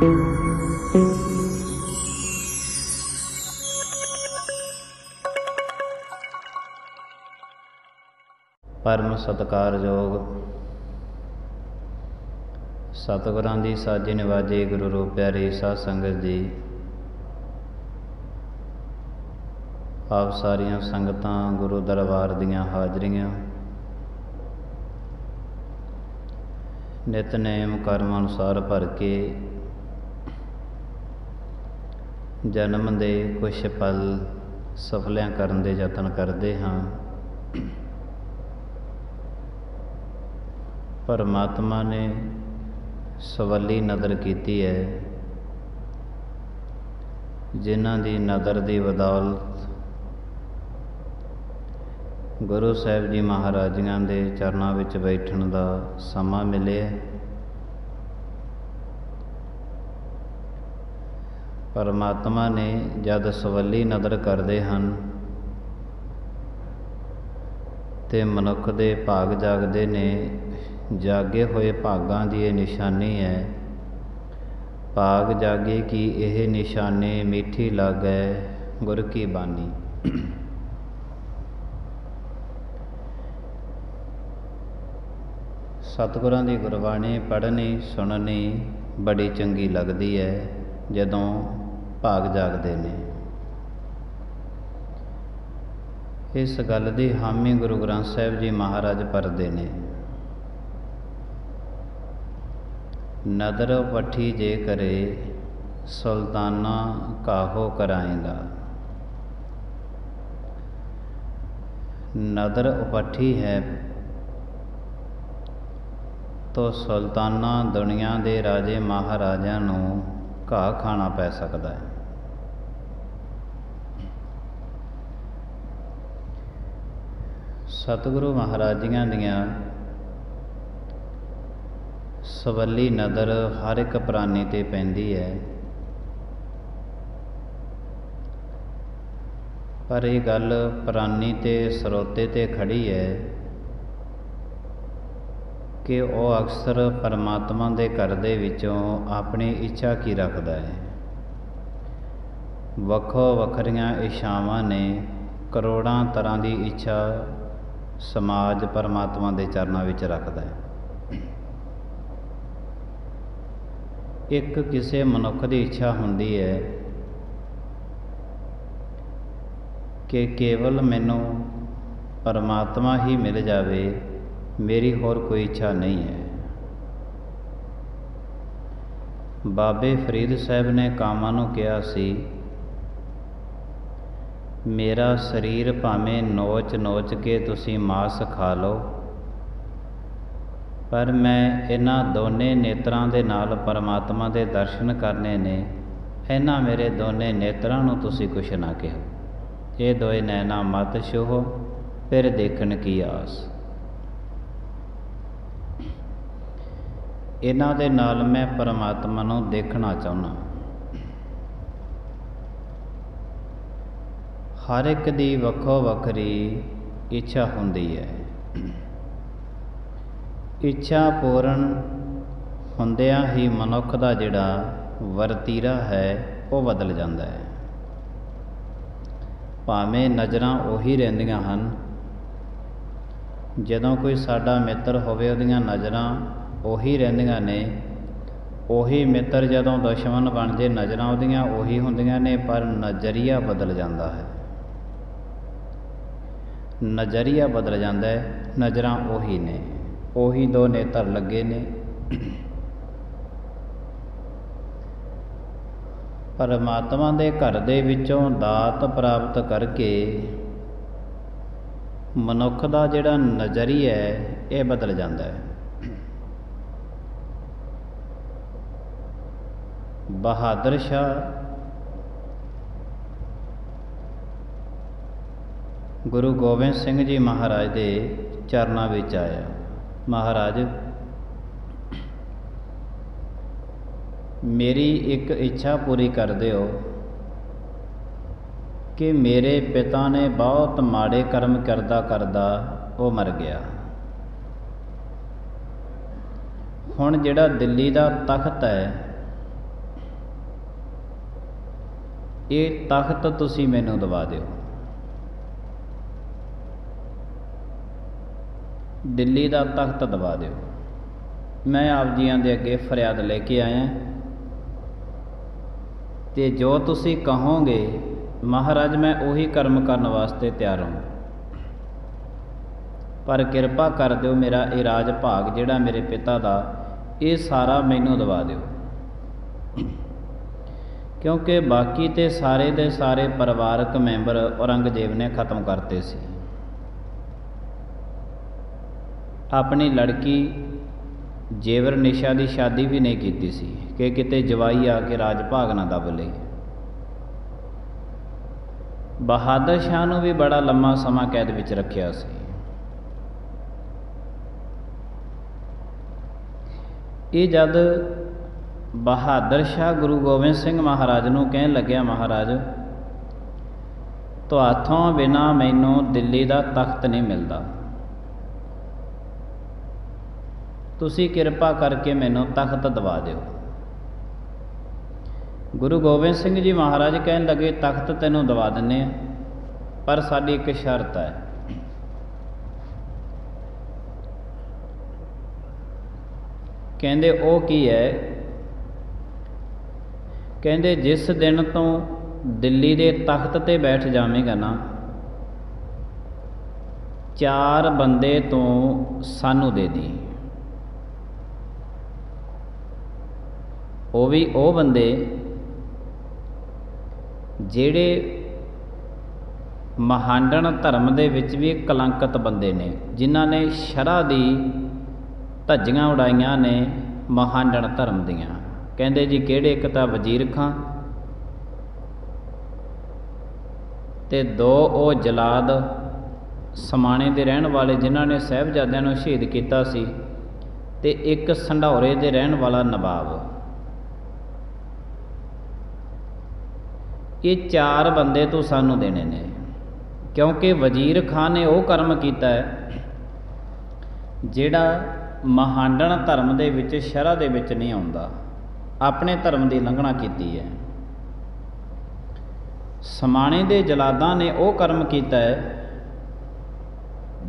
परम सत्कारयोग सतगुरां दी साजी निवाजी गुरु रूप प्यारी साध संगत जी, आप सारियां संगतां गुरु दरबार दियां हाजरियां, नितनेम कर्म अनुसार भर के जन्म दे कुछ पल सफलियां करन दे यतन करते हाँ। परमात्मा ने सवली नदर की है, जिन्हां दी नदर दी बदौलत गुरु साहिब जी महाराजियां दे चरनां विच बैठण दा समा मिले। परमात्मा ने जद सवली नदर करते हैं ते मनुख दे भाग जागते ने। जागे हुए भागां दी ये निशानी है, भाग जागे कि यह निशानी मीठी लागै गुर की बानी। सतगुरां दी गुरबाणी पढ़नी सुननी बड़ी चंगी लगदी है जदों भाग जागदे ने। इस गल दी हामी गुरु ग्रंथ साहिब जी महाराज भरदे ने। नदर पट्ठी जे करे सुल्ताना काहो कराएगा। नदर उपट्ठी है तो सुल्ताना दुनिया दे राजे महाराजा नूं घाह खाना पै सकदा है। सतगुरु महाराजियां दियां सवली नदर हर एक प्राणी ते पैंदी है, पर यह गल प्राणी ते सरोते ते खड़ी है कि वह अक्सर परमात्मा दे घर दे विचों अपनी इच्छा की रखदा है। वखो वखरियां इच्छावां ने, करोड़ां तरह की इच्छा समाज परमात्मा दे चरनां विच रखदा है। एक किसी मनुख की इच्छा हुंदी है कि केवल मैनू परमात्मा ही मिल जावे, मेरी होर कोई इच्छा नहीं है। बाबे फरीद साहब ने कामां नूं कहा सी, मेरा शरीर भावें नोच नोच के तुसीं मांस खा लो, पर मैं इन्हां दोने नेत्रां दे नाल परमात्मा दे दर्शन करने ने। इन्हां मेरे दोने नेत्रां नूं तुसीं कुछ ना कहो, ये दोए नैना मत छूहो, फिर देखण की आस। इन्हां दे नाल मैं परमात्मा नूं देखना चाहुंदा। हर एक दी वखो वखरी इच्छा हुंदी है। इच्छा पूर्ण हुंदियां ही मनुख दा जिहड़ा वरतीरा है वो बदल जाता है। भावें नज़रां उही रहिंदियां हन, जदों कोई साडा मित्र होवे उहदियां नज़रां उही रहिंदियां ने, उही मित्र जदों दुश्मन बन जे नज़रां उहदियां उही हुंदियां ने, पर नज़रिया बदल जाता है। नज़रिया बदल जाता है, नज़रां उही ने, उही दो नेत्र लगे ने। परमात्मा दे घर दे विचों दात प्राप्त करके मनुख दा जिहड़ा नज़रिया है ये बदल जाता है। बहादुर शाह गुरु गोबिंद सिंह जी महाराज दे चरनां विच आया। महाराज, मेरी एक इच्छा पूरी कर दिओ कि मेरे पिता ने बहुत माड़े कर्म करदा करदा वो मर गया। हुण जिहड़ा दिल्ली दा तख्त है ये तख्त तुसी मैनू दवा दिओ। दिल्ली का तख्त दवा दिओ। मैं आप जियां दे अगे फरियाद लेके आया ते जो तुसी कहोगे महाराज मैं उही कर्म करने वास्ते तैयार हूँ, पर किरपा कर दिओ मेरा ये राज भाग जिहड़ा मेरे पिता दा ये सारा मैनू दवा दिओ, क्योंकि बाकी ते सारे दे सारे परिवारक मैंबर औरंगजेब ने खत्म करते सी। अपनी लड़की जेवर निशा की शादी भी नहीं की सी कि किते जवाई आके राज भाग ना दब ले। बहादुर शाह नूं भी बड़ा लम्मा समा कैद विच रखिया सी। ये जद बहादुर शाह गुरु गोबिंद सिंह महाराज नूं कहन लग्या महाराज तुहाथों बिना मैनू दिल्ली का तख्त नहीं मिलता, तुसी किरपा करके मैनू तख्त दवा दिओ। गुरु गोबिंद सिंह जी महाराज कहन लगे तख्त तैनू दवा दिन्ने पर साडी एक शर्त है। कहंदे ओ की है? कहंदे जिस दिन तो दिल्ली दे तख्त ते बैठ जावेगा ना, 4 बंदे तो सानू दे दी। वो भी वो बंदे ਜਿਹੜੇ महांडण धर्म ਦੇ ਵਿੱਚ भी कलंकत बंदे ने, जिन्हां ने शरह दी धज्जियां उड़ाइयां ने महांडण धर्म दियां। कहंदे जी किहड़े? एक तां वजीर खां ते 2 ਉਹ जलाद समाणे ਦੇ ਰਹਿਣ वाले जिन्हां ने ਸਾਹਿਬਜ਼ਾਦਿਆਂ ਨੂੰ शहीद ਕੀਤਾ ਸੀ, ਤੇ एक संढौरे ਦੇ ਰਹਿਣ वाला नवाब। ये 4 बंदे तो सानू देने ने, क्योंकि वजीर खान ने वो कर्म किया है जिहड़ा महांडण धर्म दे विच शरह दे विच नहीं आउंदा, अपने धर्म की लंघना की है। समाणे दे जलादां ने वो कर्म किया है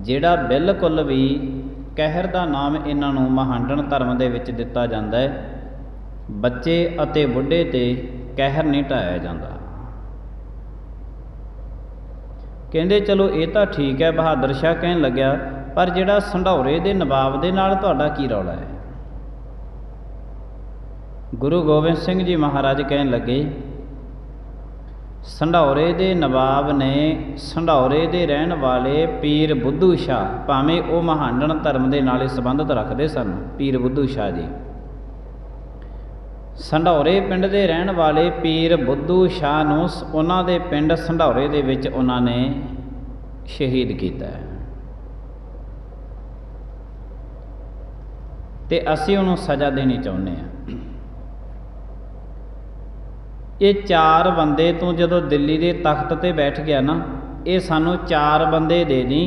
जिहड़ा बिल्कुल भी कहर का नाम इन्हां नूं महांडण धर्म दे विच दिता जांदा है। बच्चे अते बुढ़े ते कहर नहीं ढाया जाता। कहंदे चलो ये तो ठीक है। बहादुर शाह कहन लग्या पर जिहड़ा संढौरे दे नवाब दे नाल तुहाडा की रौला है? गुरु गोबिंद सिंह जी महाराज कहन लगे संढौरे दे नवाब ने संढौरे दे रहन वाले पीर बुद्धू शाह, भावें वो महांडण धर्म दे नाल संबंधित रखते सन, पीर बुद्धू शाह जी संढौरे पिंड दे रहन वाले पीर बुद्धू शाह नूं उन्हां दे पिंड संढौरे दे विच उन्हां ने शहीद किया है, ते असीं उन्हूं सज़ा देनी चाहुंदे हां। ये 4 बंदे तू जदों दिल्ली के तख्त ते बैठ गया ना, ये सानू 4 बंदे दे दी,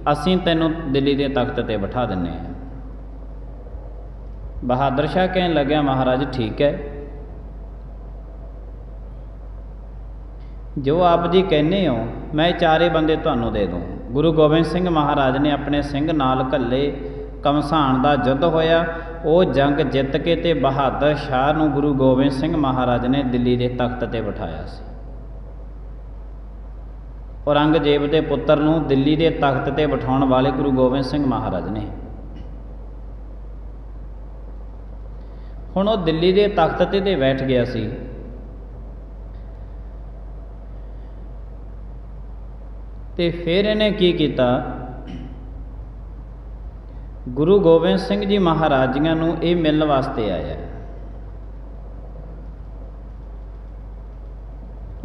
असीं तैनूं दिल्ली के तख्त ते बिठा दिंने हैं। बहादुर शाह कहन लग्या महाराज ठीक है, जो आप जी कहने हो मैं 4 बंदे तुहानूं दे दूँ। गुरु गोबिंद सिंह महाराज ने अपने सिंह नाल घल्ले, कमसाण का युद्ध होया, वो जंग जित के ते बहादुर शाह नूं गुरु गोबिंद सिंह महाराज ने दिल्ली के तख्त ते बिठाया सी। औरंगजेब के पुत्र नूं दिल्ली के तख्त ते बिठाउण वाले गुरु गोबिंद सिंह महाराज ने। हुण वो दिल्ली के तख्त ते बैठ गया सी, ते फिर इन्हें की किया? गुरु गोबिंद सिंह जी महाराज जी नूं ये मिलण वास्ते आया।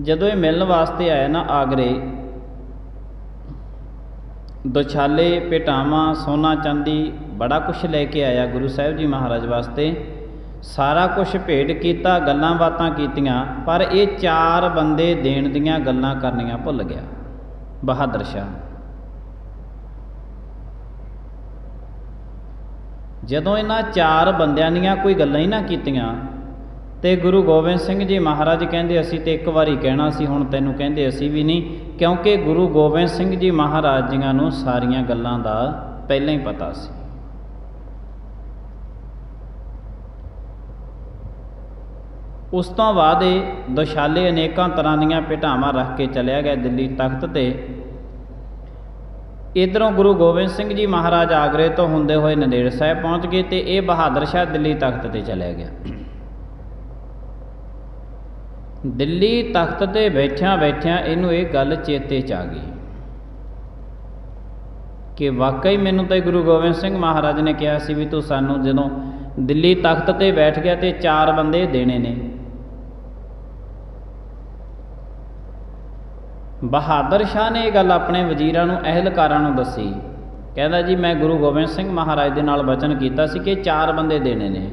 जदों ये मिलण वास्ते आया ना आगरे, दुछाले भेटावां सोना चांदी बड़ा कुछ लैके आया गुरु साहिब जी महाराज वास्ते। सारा कुछ भेंट किया, गल्लां बातां कीतियां, पर ये 4 बंदे देण दीयां गल्लां करनियां भुल गया बहादुर शाह। जदों इन्हां 4 बंदियां दीयां कोई गल्लां ही ना कीतियां ਤੇ ਗੁਰੂ ਗੋਬਿੰਦ ਸਿੰਘ ਜੀ ਮਹਾਰਾਜ ਕਹਿੰਦੇ ਅਸੀਂ ਤੇ ਇੱਕ ਵਾਰੀ ਕਹਿਣਾ ਸੀ, ਹੁਣ ਤੈਨੂੰ ਕਹਿੰਦੇ ਅਸੀਂ ਵੀ ਨਹੀਂ, ਕਿਉਂਕਿ ਗੁਰੂ ਗੋਬਿੰਦ ਸਿੰਘ ਜੀ ਮਹਾਰਾਜ ਜੀਆਂ ਨੂੰ ਸਾਰੀਆਂ ਗੱਲਾਂ ਦਾ ਪਹਿਲਾਂ ਹੀ ਪਤਾ ਸੀ। ਉਸ ਤੋਂ ਬਾਅਦ ਇਹ ਦੁਸ਼ਾਲੇ ਅਨੇਕਾਂ ਤਰ੍ਹਾਂ ਦੀਆਂ ਭੇਟਾਵਾਂ ਰੱਖ ਕੇ ਚਲਿਆ ਗਿਆ ਦਿੱਲੀ ਤਖਤ ਤੇ। ਇੱਧਰੋਂ ਗੁਰੂ ਗੋਬਿੰਦ ਸਿੰਘ ਜੀ ਮਹਾਰਾਜ ਆਗਰੇ ਤੋਂ ਹੁੰਦੇ ਹੋਏ ਨੰਦੇੜ ਸਾਹਿਬ ਪਹੁੰਚ ਗਏ ਤੇ ਇਹ ਬਹਾਦਰ ਸ਼ਾਹ ਦਿੱਲੀ ਤਖਤ ਤੇ ਚਲਿਆ ਗਿਆ। ਦਿੱਲੀ ਤਖਤ ਤੇ ਬੈਠਿਆਂ ਬੈਠਿਆਂ ਇਹਨੂੰ ਇਹ ਗੱਲ ਚੇਤੇ 'ਚ ਆ ਗਈ ਕਿ ਵਾਕਈ ਮੈਨੂੰ ਤਾਂ ਗੁਰੂ ਗੋਬਿੰਦ ਸਿੰਘ ਮਹਾਰਾਜ ਨੇ ਕਿਹਾ ਸੀ ਵੀ ਤੂੰ ਸਾਨੂੰ ਜਦੋਂ ਦਿੱਲੀ ਤਖਤ ਤੇ ਬੈਠ ਗਿਆ ਤੇ 4 ਬੰਦੇ ਦੇਣੇ ਨੇ। ਬਹਾਦਰ ਸ਼ਾਹ ਨੇ ਇਹ ਗੱਲ ਆਪਣੇ ਵਜ਼ੀਰਾਂ ਨੂੰ, ਅਹਿਲਕਾਰਾਂ ਨੂੰ ਦੱਸੀ। ਕਹਿੰਦਾ ਜੀ ਮੈਂ ਗੁਰੂ ਗੋਬਿੰਦ ਸਿੰਘ ਮਹਾਰਾਜ ਦੇ ਨਾਲ ਵਚਨ ਕੀਤਾ ਸੀ ਕਿ 4 ਬੰਦੇ ਦੇਣੇ ਨੇ।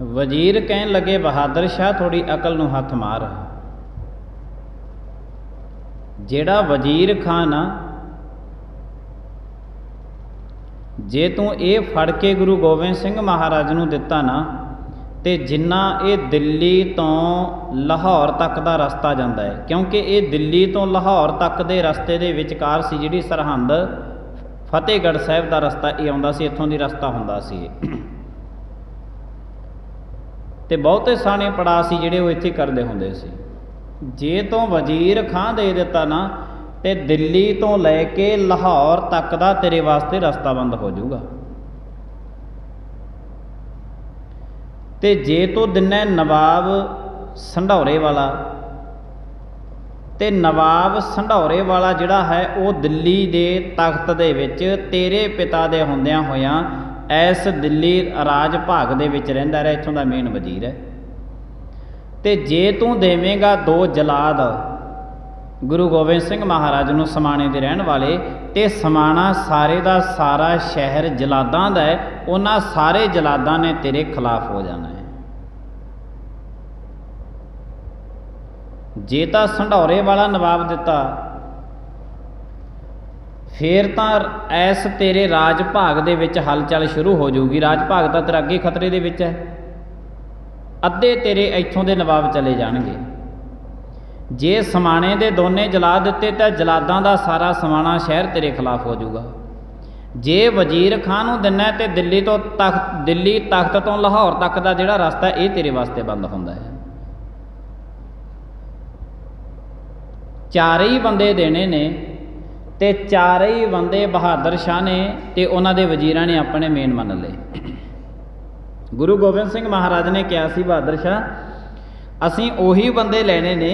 ਵਜ਼ੀਰ ਕਹਿਣ ਲੱਗੇ ਬਹਾਦਰ ਸ਼ਾਹ ਥੋੜੀ ਅਕਲ ਨੂੰ ਹੱਥ ਮਾਰ। ਜਿਹੜਾ ਵਜ਼ੀਰ ਖਾਨ ਆ, ਜੇ ਤੂੰ ਇਹ ਫੜ ਕੇ ਗੁਰੂ ਗੋਬਿੰਦ ਸਿੰਘ ਮਹਾਰਾਜ ਨੂੰ ਦਿੱਤਾ ਨਾ, ਤੇ ਜਿੰਨਾ ਇਹ ਦਿੱਲੀ ਤੋਂ ਲਾਹੌਰ ਤੱਕ ਦਾ ਰਸਤਾ ਜਾਂਦਾ ਹੈ, ਕਿਉਂਕਿ ਇਹ ਦਿੱਲੀ ਤੋਂ ਲਾਹੌਰ ਤੱਕ ਦੇ ਰਸਤੇ ਦੇ ਵਿਚਕਾਰ ਸੀ ਜਿਹੜੀ ਸਰਹੰਦ ਫਤਿਹਗੜ੍ਹ ਸਾਹਿਬ ਦਾ ਰਸਤਾ ਇਹ ਆਉਂਦਾ ਸੀ, ਇੱਥੋਂ ਦੀ ਰਸਤਾ ਹੁੰਦਾ ਸੀ। ਤੇ ਬਹੁਤੇ ਸਾਣੇ ਪੜਾਅ ਸੀ ਜਿਹੜੇ ਉਹ ਇੱਥੇ ਕਰਦੇ ਹੁੰਦੇ ਸੀ। ਜੇ ਤੋਂ ਵਜ਼ੀਰ ਖਾਂ ਦੇ ਦਿੱਤਾ ਨਾ ਤੇ ਦਿੱਲੀ ਤੋਂ ਲੈ ਕੇ ਲਾਹੌਰ ਤੱਕ ਦਾ ਤੇਰੇ ਵਾਸਤੇ ਰਸਤਾ ਬੰਦ ਹੋ ਜਾਊਗਾ। ਤੇ ਜੇ ਤੂੰ ਦਿਨਾ ਨਵਾਬ ਸੰਢੌਰੇ ਵਾਲਾ, ਤੇ ਨਵਾਬ ਸੰਢੌਰੇ ਵਾਲਾ ਜਿਹੜਾ ਹੈ ਉਹ ਦਿੱਲੀ ਦੇ ਤਖਤ ਦੇ ਵਿੱਚ ਤੇਰੇ ਪਿਤਾ ਦੇ ਹੁੰਦਿਆਂ ਹੋਇਆਂ ਇਸ ਦਿੱਲੀ ਰਾਜ ਭਾਗ ਦੇ ਵਿੱਚ ਰਹਿੰਦਾ ਰਿਹਾ, ਇੱਥੋਂ ਦਾ ਮੇਨ ਵਜ਼ੀਰ ਹੈ। ਤੇ ਜੇ ਤੂੰ ਦੇਵੇਂਗਾ 2 ਜਲਾਦ ਗੁਰੂ ਗੋਬਿੰਦ ਸਿੰਘ ਮਹਾਰਾਜ ਨੂੰ ਸਮਾਣੇ ਦੇ ਰਹਿਣ ਵਾਲੇ, ਤੇ ਸਮਾਣਾ ਸਾਰੇ ਦਾ ਸਾਰਾ ਸ਼ਹਿਰ ਜਲਾਦਾਂ ਦਾ ਹੈ, ਉਹਨਾਂ ਸਾਰੇ ਜਲਾਦਾਂ ਨੇ ਤੇਰੇ ਖਿਲਾਫ ਹੋ ਜਾਣਾ ਹੈ। ਜੇ ਤਾਂ ਸੰਢੌਰੇ ਵਾਲਾ ਨਵਾਬ ਦਿੱਤਾ ਫੇਰ ਤਾਂ ਐਸ ਤੇਰੇ ਰਾਜ ਭਾਗ ਦੇ ਵਿੱਚ ਹਲਚਲ ਸ਼ੁਰੂ ਹੋ ਜਾਊਗੀ। ਰਾਜ ਭਾਗ ਤਾਂ ਤੇਰਾ ਅੱਗੇ ਖਤਰੇ ਦੇ ਵਿੱਚ ਹੈ, ਅੱਧੇ ਤੇਰੇ ਇੱਥੋਂ ਦੇ ਨਵਾਬ ਚਲੇ ਜਾਣਗੇ। ਜੇ ਸਮਾਣੇ ਦੇ ਦੋਨੇ ਜਲਾਦ ਦਿੱਤੇ ਤਾਂ ਜਲਾਦਾਂ ਦਾ ਸਾਰਾ ਸਮਾਣਾ ਸ਼ਹਿਰ ਤੇਰੇ ਖਿਲਾਫ ਹੋ ਜਾਊਗਾ। ਜੇ ਵਜ਼ੀਰ ਖਾਂ ਨੂੰ ਦਿਨਾ ਤੇ ਦਿੱਲੀ ਤਖਤ ਤੋਂ ਲਾਹੌਰ ਤੱਕ ਦਾ ਜਿਹੜਾ ਰਸਤਾ ਇਹ ਤੇਰੇ ਵਾਸਤੇ ਬੰਦ ਹੁੰਦਾ ਹੈ। 4 ਹੀ ਬੰਦੇ ਦੇਣੇ ਨੇ ਤੇ 4 ਹੀ ਬੰਦੇ ਬਹਾਦਰ ਸ਼ਾਹ ਨੇ ਤੇ ਉਹਨਾਂ ਦੇ ਵਜ਼ੀਰਾਂ ਨੇ ਆਪਣੇ ਮੇਨ ਮੰਨ ਲਏ। ਗੁਰੂ ਗੋਬਿੰਦ ਸਿੰਘ ਮਹਾਰਾਜ ਨੇ ਕਿਹਾ ਸੀ ਬਹਾਦਰ ਸ਼ਾਹ ਅਸੀਂ ਉਹੀ ਬੰਦੇ ਲੈਣੇ ਨੇ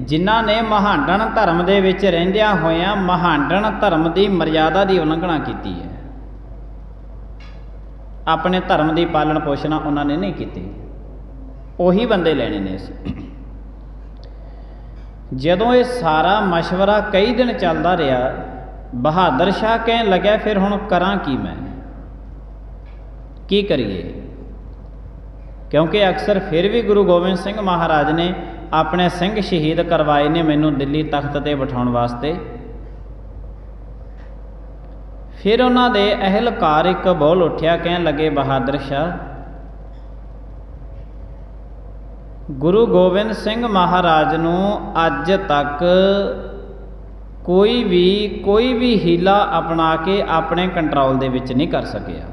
ਜਿਨ੍ਹਾਂ ਨੇ ਮਹਾਂਡਣ ਧਰਮ ਦੇ ਵਿੱਚ ਰਹਿੰਦਿਆਂ ਹੋਇਆਂ ਮਹਾਂਡਣ ਧਰਮ ਦੀ ਮਰਿਆਦਾ ਦੀ ਉਲੰਘਣਾ ਕੀਤੀ ਹੈ। ਆਪਣੇ ਧਰਮ ਦੀ ਪਾਲਣ ਪੋਸ਼ਣਾ ਉਹਨਾਂ ਨੇ ਨਹੀਂ ਕੀਤੀ, ਉਹੀ ਬੰਦੇ ਲੈਣੇ ਨੇ ਅਸੀਂ। ਜਦੋਂ ਇਹ ਸਾਰਾ ਮਸ਼ਵਰਾ ਕਈ ਦਿਨ ਚੱਲਦਾ ਰਿਹਾ, ਬਹਾਦਰ ਸ਼ਾਹ ਕਹਿਣ ਲੱਗਿਆ ਫਿਰ ਹੁਣ ਕਰਾਂ ਕੀ, ਮੈਂ ਕੀ ਕਰੀਏ? ਕਿਉਂਕਿ ਅਕਸਰ ਫਿਰ ਵੀ ਗੁਰੂ ਗੋਬਿੰਦ ਸਿੰਘ ਮਹਾਰਾਜ ਨੇ ਆਪਣੇ ਸਿੰਘ ਸ਼ਹੀਦ ਕਰਵਾਏ ਨੇ ਮੈਨੂੰ ਦਿੱਲੀ ਤਖਤ ਤੇ ਬਿਠਾਉਣ ਵਾਸਤੇ। ਫਿਰ ਉਹਨਾਂ ਦੇ ਅਹਿਲਕਾਰ ਇੱਕ ਬੋਲ ਉੱਠਿਆ, ਕਹਿਣ ਲੱਗੇ ਬਹਾਦਰ ਸ਼ਾਹ ਗੁਰੂ ਗੋਬਿੰਦ ਸਿੰਘ ਮਹਾਰਾਜ ਨੂੰ ਅੱਜ ਤੱਕ ਕੋਈ ਵੀ ਹੀਲਾ ਅਪਣਾ ਕੇ ਆਪਣੇ ਕੰਟਰੋਲ ਦੇ ਵਿੱਚ ਨਹੀਂ ਕਰ ਸਕਿਆ,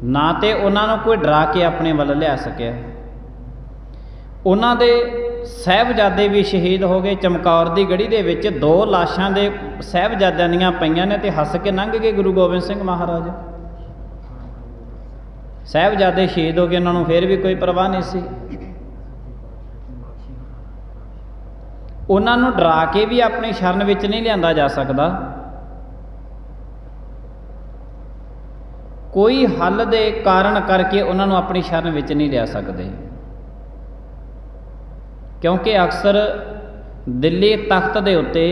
ਨਾ ਤੇ ਉਹਨਾਂ ਨੂੰ ਕੋਈ ਡਰਾ ਕੇ ਆਪਣੇ ਵੱਲ ਲਿਆ ਸਕਿਆ। ਉਹਨਾਂ ਦੇ ਸਾਹਿਬਜ਼ਾਦੇ ਵੀ ਸ਼ਹੀਦ ਹੋ ਗਏ। ਚਮਕੌਰ ਦੀ ਗੜੀ ਦੇ ਵਿੱਚ 2 ਲਾਸ਼ਾਂ ਦੇ ਸਾਹਿਬਜ਼ਾਦਿਆਂ ਦੀਆਂ ਪਈਆਂ ਨੇ ਤੇ ਹੱਸ ਕੇ ਲੰਘ ਗਏ ਗੁਰੂ ਗੋਬਿੰਦ ਸਿੰਘ ਮਹਾਰਾਜ। ਸਾਹਿਬਜ਼ਾਦੇ ਸ਼ਹੀਦ ਹੋ ਗਏ, ਉਹਨਾਂ ਨੂੰ ਫਿਰ ਵੀ ਕੋਈ ਪਰਵਾਹ ਨਹੀਂ ਸੀ। ਉਹਨਾਂ ਨੂੰ ਡਰਾ ਕੇ ਵੀ ਆਪਣੀ ਸ਼ਰਨ ਵਿੱਚ ਨਹੀਂ ਲਿਆਂਦਾ ਜਾ ਸਕਦਾ। ਕੋਈ ਹੱਲ ਦੇ ਕਾਰਨ ਕਰਕੇ ਉਹਨਾਂ ਨੂੰ ਆਪਣੀ ਸ਼ਰਨ ਵਿੱਚ ਨਹੀਂ ਲਿਆ ਸਕਦੇ, ਕਿਉਂਕਿ ਅਕਸਰ ਦਿੱਲੀ ਤਖਤ ਦੇ ਉੱਤੇ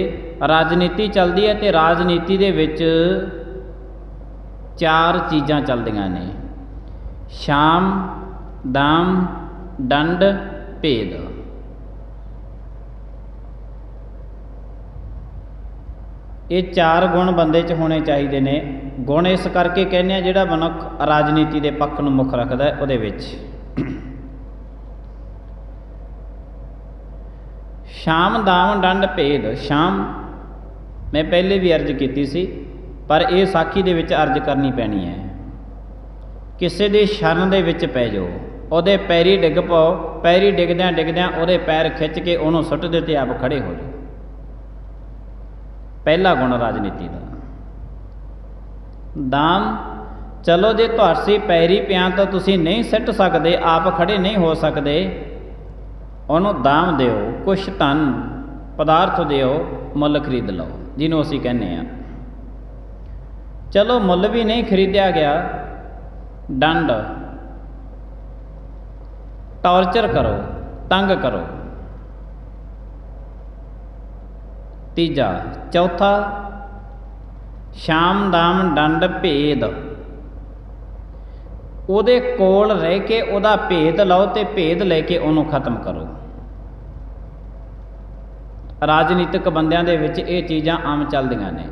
ਰਾਜਨੀਤੀ ਚੱਲਦੀ ਹੈ ਤੇ ਰਾਜਨੀਤੀ ਦੇ ਵਿੱਚ 4 ਚੀਜ਼ਾਂ ਚੱਲਦੀਆਂ ਨੇ: ਸ਼ਾਮ, ਦਾਮ, ਦੰਡ, ਭੇਦ। ये 4 गुण बंदे च होने चाहिए ने। गुण इस करके कहने आ जिहड़ा मनुख राजनीति के पक्ष नूं मुख रखदा है उहदे विच। शाम दाम दंड भेद। शाम मैं पहले भी अर्ज की सी, पर ये साखी दे विच अर्ज करनी पैनी है। किसी दी शरण दे विच पै जाओ, ਉਹਦੇ पैरी डिग पाओ, पैरी डिगद्या डिगद्या ਉਹਦੇ पैर खिंच के ਉਹਨੂੰ सुट दे ते आप खड़े हो जाओ। पहला गुण राजनीति का। दाम, चलो जे तुहासी पैरी पिया तो तुसी नहीं सिट सकते, आप खड़े नहीं हो सकते, ਉਹਨੂੰ दाम दिओ, कुछ धन पदार्थ दिओ, मुल खरीद लो, जिन्हों असीं कहने आ। चलो मुल भी नहीं खरीदिया गया, दंड, टॉर्चर करो, तंग करो। तीजा, चौथा, शाम दाम दंड भेद। ਉਹਦੇ ਕੋਲ ਰਹਿ ਕੇ ਉਹਦਾ ਭੇਦ ਲਓ ਤੇ ਭੇਦ ਲੈ ਕੇ ਉਹਨੂੰ ਖਤਮ ਕਰੋ। ਰਾਜਨੀਤਿਕ ਬੰਦਿਆਂ ਦੇ ਵਿੱਚ ਇਹ ਚੀਜ਼ਾਂ ਆਮ ਚੱਲਦੀਆਂ ਨੇ।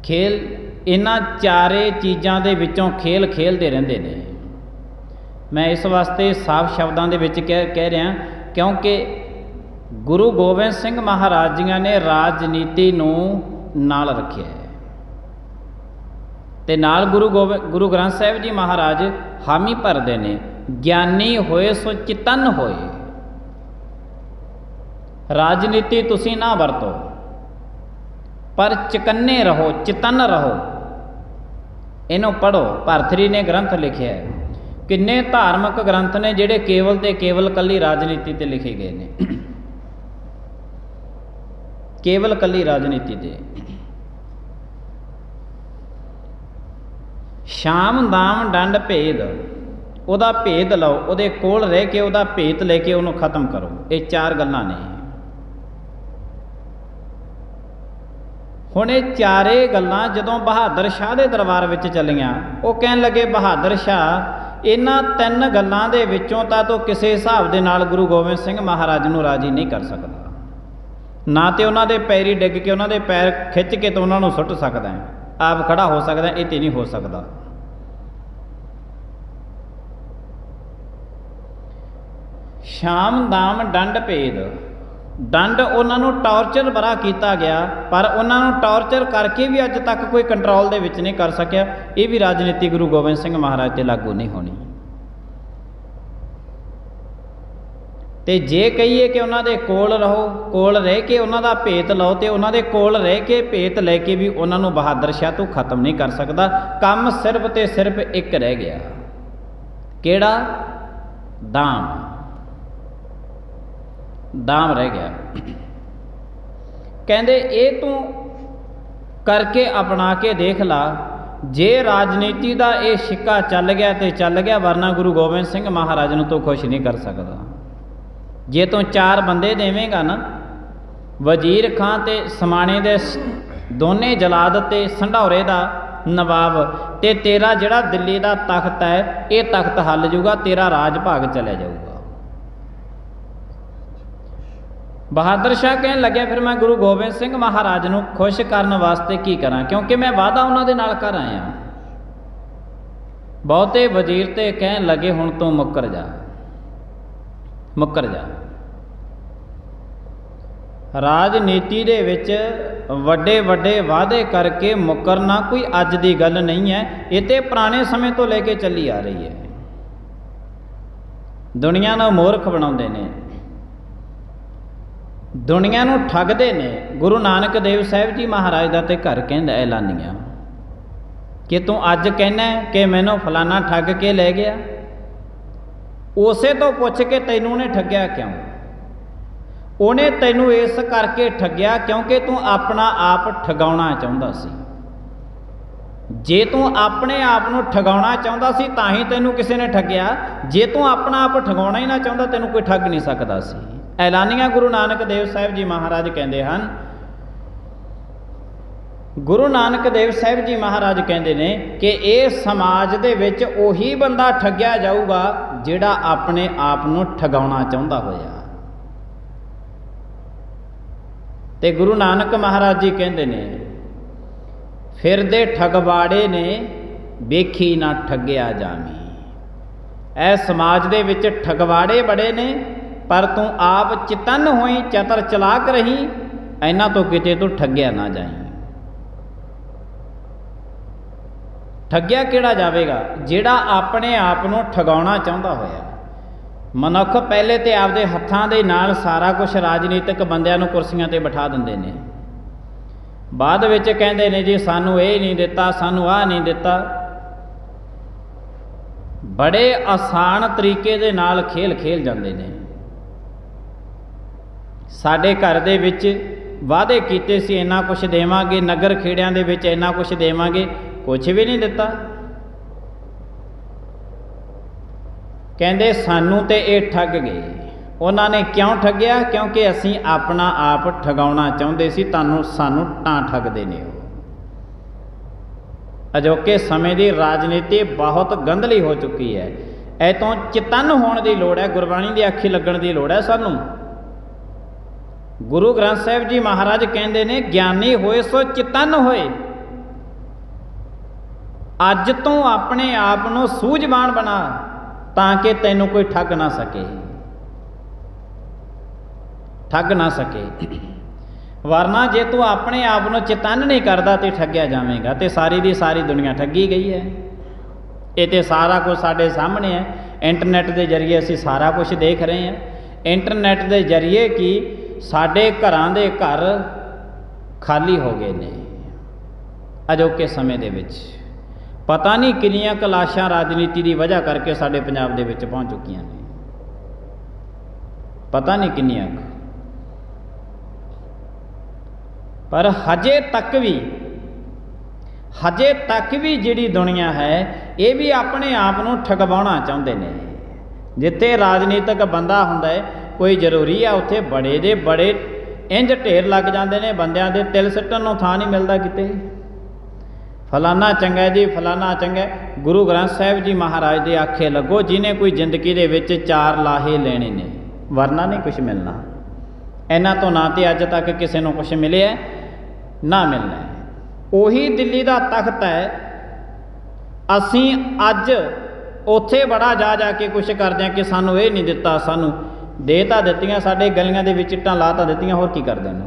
खेल इन्हां चारे चीज़ों के विचों खेल खेलते रहते हैं। मैं इस वास्ते साफ शब्दों के विच कह रहा क्योंकि गुरु गोबिंद सिंह महाराज जी ने राजनीति नूं नाल रखिया है ते नाल गुरु ग्रंथ साहिब जी महाराज हामी भरते हैं, ज्ञानी होए सो चितन होए। राजनीति तुसी ना वरतो, पर चकन्ने रहो, चितन रहो। इनू पढ़ो। भरथरी ने ग्रंथ लिखे है। किन्ने धार्मिक ग्रंथ ने जिहड़े केवल ते केवल कली राजनीति ते लिखे गए ने, केवल कली राजनीति ते। शाम दाम दंड भेद, ਉਹਦਾ भेद लो, ਉਹਦੇ ਕੋਲ ਰਹਿ ਕੇ ਉਹਦਾ ਭੇਤ ਲੈ ਕੇ ਉਹਨੂੰ ਖਤਮ ਕਰੋ। ਇਹ 4 ਗੱਲਾਂ ਨੇ। ਹੁਣ ਇਹ ਚਾਰੇ ਗੱਲਾਂ ਜਦੋਂ ਬਹਾਦਰ ਸ਼ਾਹ ਦੇ ਦਰਬਾਰ ਵਿੱਚ ਚੱਲੀਆਂ, ਉਹ ਕਹਿਣ ਲੱਗੇ ਬਹਾਦਰ ਸ਼ਾਹ ਇਹਨਾਂ 3 ਗੱਲਾਂ ਦੇ ਵਿੱਚੋਂ ਤਾਂ ਤੂੰ ਕਿਸੇ ਹਿਸਾਬ ਦੇ ਨਾਲ ਗੁਰੂ ਗੋਬਿੰਦ ਸਿੰਘ ਮਹਾਰਾਜ ਨੂੰ ਰਾਜੀ ਨਹੀਂ ਕਰ ਸਕਦਾ। ਨਾ ਤੇ ਉਹਨਾਂ ਦੇ ਪੈਰੀ ਡਿੱਗ ਕੇ ਉਹਨਾਂ ਦੇ ਪੈਰ ਖਿੱਚ ਕੇ ਤੂੰ ਉਹਨਾਂ ਨੂੰ ਸੁੱਟ ਸਕਦਾ ਹੈ, ਆਪ ਖੜਾ ਹੋ ਸਕਦਾ, ਇਹ ਤੇ ਨਹੀਂ ਹੋ ਸਕਦਾ। ਸ਼ਾਮ ਦਾਮ ਦੰਡ ਭੇਦ। दंड उन्होंने टॉर्चर बड़ा किया गया, पर उन्होंने टॉर्चर करके भी अज तक कोई कंट्रोल दे विच नहीं कर सकिया। ये भी राजनीति गुरु गोबिंद सिंह महाराज ते लागू नहीं होनी। ते जे कहिए कि उन्होंने कोल रहो, कोल रह के उन्हों का भेत लो, तो उन्होंने कोल रह के भेत लैके भी उन्होंने बहादुर शाह तो खत्म नहीं कर सकता। काम सिर्फ तो सिर्फ एक रह गया, केड़ा? दाम। दाम रह गया। कहते ये तू करके अपना के देख ला, जे राजनीति का ये शिक्का चल गया तो चल गया, वरना गुरु गोबिंद सिंह महाराज नूं तो खुश नहीं कर सकता। जे तू 4 बंदे देवेगा ना, वजीर खां ते समाणे दे दोने जलाद ते संढौरे दा नवाब, ते तेरा जिहड़ा दिल्ली का तख्त है ये तख्त हल जूगा, तेरा राज भाग चले जाऊगा। बहादुर शाह कहन लगे फिर मैं गुरु गोबिंद सिंह महाराज नूं खुश करने वास्ते की करा, क्योंकि मैं वादा उन्होंने नाल कर आया। बहुते वजीर ते कहन लगे हुण तू मुकर जा, मुकर जा। राजनीति दे विच वड्डे वड्डे वादे करके मुकरना कोई अज दी गल नहीं है, ये तो पुराने समय तो लेके चली आ रही है। दुनिया नूं मूर्ख बनाउंदे ने, दुनिया नूं ठगदे ने। गुरु नानक देव साहिब जी महाराज का तो घर कहंदा ऐलानिया कि तू अज कहना कि मैनू फलाना ठग के ले गया, उसे तो पुछ के तैनू ने ठग्या क्यों? उन्हें तैनू इस करके ठग्या क्योंकि तू अपना आप ठगाउणा चाहुंदा सी। जे तू अपने आप नूं ठगाउणा चाहुंदा सी तां ही तैनू किसी ने ठग्या, जे तू अपना आप ठगाउणा ही ना चाहुंदा तैनू कोई ठग नहीं सकदा सी। ऐलानिया गुरु नानक देव साहिब जी महाराज कहते हैं। गुरु नानक देव साहिब जी महाराज कहते हैं कि ये समाज दे विच उही बंदा ठग्या जाऊगा जिहड़ा अपने आप नूं ठगाउणा चाहुंदा होया। ਤੇ ਗੁਰੂ ਨਾਨਕ ਮਹਾਰਾਜ ਜੀ ਕਹਿੰਦੇ ਨੇ, ਫਿਰਦੇ ਠਗਵਾੜੇ ਨੇ ਵੇਖੀ ਨਾ ਠੱਗਿਆ ਜਾਵੀਂ। ਇਹ ਸਮਾਜ ਦੇ ਵਿੱਚ ਠਗਵਾੜੇ ਬੜੇ ਨੇ, ਪਰ ਤੂੰ ਆਪ ਚਤੰਨ ਹੋਈ, ਚਤਰ ਚਲਾਕ ਰਹੀਂ, ਇਹਨਾਂ ਤੋਂ ਕਿਤੇ ਤੂੰ ਠੱਗਿਆ ਨਾ ਜਾਈਂ। ਠੱਗਿਆ ਕਿਹੜਾ ਜਾਵੇਗਾ? ਜਿਹੜਾ ਆਪਣੇ ਆਪ ਨੂੰ ਠਗਾਉਣਾ ਚਾਹੁੰਦਾ ਹੋਇਆ। ਮਨੁੱਖ ਪਹਿਲੇ ਤੇ ਆਪਦੇ ਹੱਥਾਂ ਦੇ ਨਾਲ ਸਾਰਾ ਕੁਝ ਰਾਜਨੀਤਿਕ ਬੰਦਿਆਂ ਨੂੰ ਕੁਰਸੀਆਂ ਤੇ ਬਿਠਾ ਦਿੰਦੇ ਨੇ, ਬਾਅਦ ਵਿੱਚ ਕਹਿੰਦੇ ਨੇ ਜੀ ਸਾਨੂੰ ਇਹ ਨਹੀਂ ਦਿੱਤਾ, ਸਾਨੂੰ ਆਹ ਨਹੀਂ ਦਿੱਤਾ। ਬੜੇ ਆਸਾਨ ਤਰੀਕੇ ਦੇ ਨਾਲ ਖੇਲ ਜਾਂਦੇ ਨੇ। ਸਾਡੇ ਘਰ ਦੇ ਵਿੱਚ ਵਾਅਦੇ ਕੀਤੇ ਸੀ ਇੰਨਾ ਕੁਛ ਦੇਵਾਂਗੇ, ਨਗਰ ਖੇੜਿਆਂ ਦੇ ਵਿੱਚ ਇੰਨਾ ਕੁਛ ਦੇਵਾਂਗੇ, ਕੁਛ ਵੀ ਨਹੀਂ ਦਿੱਤਾ। ਕਹਿੰਦੇ ਸਾਨੂੰ ਤੇ ਇਹ ਠੱਗ ਗਏ। ਉਹਨਾਂ ਨੇ ਕਿਉਂ ਠੱਗਿਆ? ਕਿਉਂਕਿ ਅਸੀਂ ਆਪਣਾ ਆਪ ਠਗਾਉਣਾ ਚਾਹੁੰਦੇ ਸੀ, ਸਾਨੂੰ ਤਾਂ ਠੱਗਦੇ ਨੇ ਉਹ। ਅਜੋਕੇ ਸਮੇਂ ਦੀ ਰਾਜਨੀਤੀ ਬਹੁਤ ਗੰਧਲੀ ਹੋ ਚੁੱਕੀ ਹੈ। ਇਹ ਤੋਂ ਚਤੰਨ ਹੋਣ ਦੀ ਲੋੜ ਹੈ, ਗੁਰਬਾਣੀ ਦੀ ਅੱਖੀ ਲੱਗਣ ਦੀ ਲੋੜ ਹੈ ਸਾਨੂੰ। ਗੁਰੂ ਗ੍ਰੰਥ ਸਾਹਿਬ ਜੀ ਮਹਾਰਾਜ ਕਹਿੰਦੇ ਨੇ, ਗਿਆਨੀ ਹੋਏ ਸੋ ਚਤੰਨ ਹੋਏ। ਅੱਜ ਤੋਂ ਆਪਣੇ ਆਪ ਨੂੰ ਸੂਝਵਾਨ ਬਣਾ, ਤਾਂ ਕਿ ਤੈਨੂੰ ਕੋਈ ਠੱਗ ਨਾ ਸਕੇ, ਠੱਗ ਨਾ ਸਕੇ। ਵਰਨਾ ਜੇ ਤੂੰ ਆਪਣੇ ਆਪ ਨੂੰ ਚਤੰਨ ਨਹੀਂ ਕਰਦਾ ਤੇ ਠੱਗਿਆ ਜਾਵੇਂਗਾ। ਤੇ ਸਾਰੀ ਦੀ ਸਾਰੀ ਦੁਨੀਆ ਠੱਗੀ ਗਈ ਹੈ। ਇਹ ਤੇ ਸਾਰਾ ਕੁਝ ਸਾਡੇ ਸਾਹਮਣੇ ਹੈ। ਇੰਟਰਨੈਟ ਦੇ ਜ਼ਰੀਏ ਅਸੀਂ ਸਾਰਾ ਕੁਝ ਦੇਖ ਰਹੇ ਹਾਂ। ਇੰਟਰਨੈਟ ਦੇ ਜ਼ਰੀਏ ਕਿ ਸਾਡੇ ਘਰਾਂ ਦੇ ਘਰ ਖਾਲੀ ਹੋ ਗਏ ਨੇ ਅਜੋਕੇ ਸਮੇਂ ਦੇ ਵਿੱਚ। ਪਤਾ ਨਹੀਂ ਕਿੰਨੀਆਂ ਕਲਾਸ਼ਾਂ ਰਾਜਨੀਤੀ ਦੀ ਵਜ੍ਹਾ ਕਰਕੇ ਸਾਡੇ ਪੰਜਾਬ ਦੇ ਵਿੱਚ ਪਹੁੰਚ ਚੁੱਕੀਆਂ ਨੇ, ਪਤਾ ਨਹੀਂ ਕਿੰਨੀਆਂ। ਪਰ ਹਜੇ ਤੱਕ ਵੀ ਜਿਹੜੀ ਦੁਨੀਆ ਹੈ ਇਹ ਵੀ ਆਪਣੇ ਆਪ ਨੂੰ ਠਗਵਾਉਣਾ ਚਾਹੁੰਦੇ ਨੇ। ਜਿੱਥੇ ਰਾਜਨੀਤਿਕ ਬੰਦਾ ਹੁੰਦਾ ਹੈ, ਕੋਈ ਜ਼ਰੂਰੀ ਆ ਉੱਥੇ ਬੜੇ ਦੇ ਬੜੇ ਇੰਜ ਢੇਰ ਲੱਗ ਜਾਂਦੇ ਨੇ ਬੰਦਿਆਂ ਦੇ, ਤਿਲ ਸਿੱਟਣ ਨੂੰ ਥਾਂ ਨਹੀਂ ਮਿਲਦਾ ਕਿਤੇ। ਫਲਾਨਾ ਚੰਗਾ ਜੀ, ਫਲਾਨਾ ਚੰਗਾ। ਗੁਰੂ ਗ੍ਰੰਥ ਸਾਹਿਬ ਜੀ ਮਹਾਰਾਜ ਦੇ ਆਖੇ ਲੱਗੋ, ਜਿਹਨੇ ਕੋਈ ਜ਼ਿੰਦਗੀ ਦੇ ਵਿੱਚ 4 ਲਾਹੇ ਲੈਣੇ ਨੇ, ਵਰਨਾ ਨਹੀਂ ਕੁਛ ਮਿਲਣਾ। ਇਹਨਾਂ ਤੋਂ ਨਾ ਤੇ ਅੱਜ ਤੱਕ ਕਿਸੇ ਨੂੰ ਕੁਛ ਮਿਲਿਆ ਨਾ ਮਿਲਣਾ। ਉਹੀ ਦਿੱਲੀ ਦਾ ਤਖਤ ਹੈ। ਅਸੀਂ ਅੱਜ ਉੱਥੇ ਬੜਾ ਜਾ ਕੇ ਕੁਛ ਕਰਦੇ ਹਾਂ ਕਿ ਸਾਨੂੰ ਇਹ ਨਹੀਂ ਦਿੱਤਾ, ਸਾਨੂੰ ਦੇ ਤਾਂ ਦਿੱਤੀਆਂ, ਸਾਡੇ ਗਲੀਆਂ ਦੇ ਵਿੱਚ ਇੱਟਾਂ ਲਾ ਤਾਂ ਦਿੱਤੀਆਂ, ਹੋਰ ਕੀ ਕਰਦੇ ਨੇ।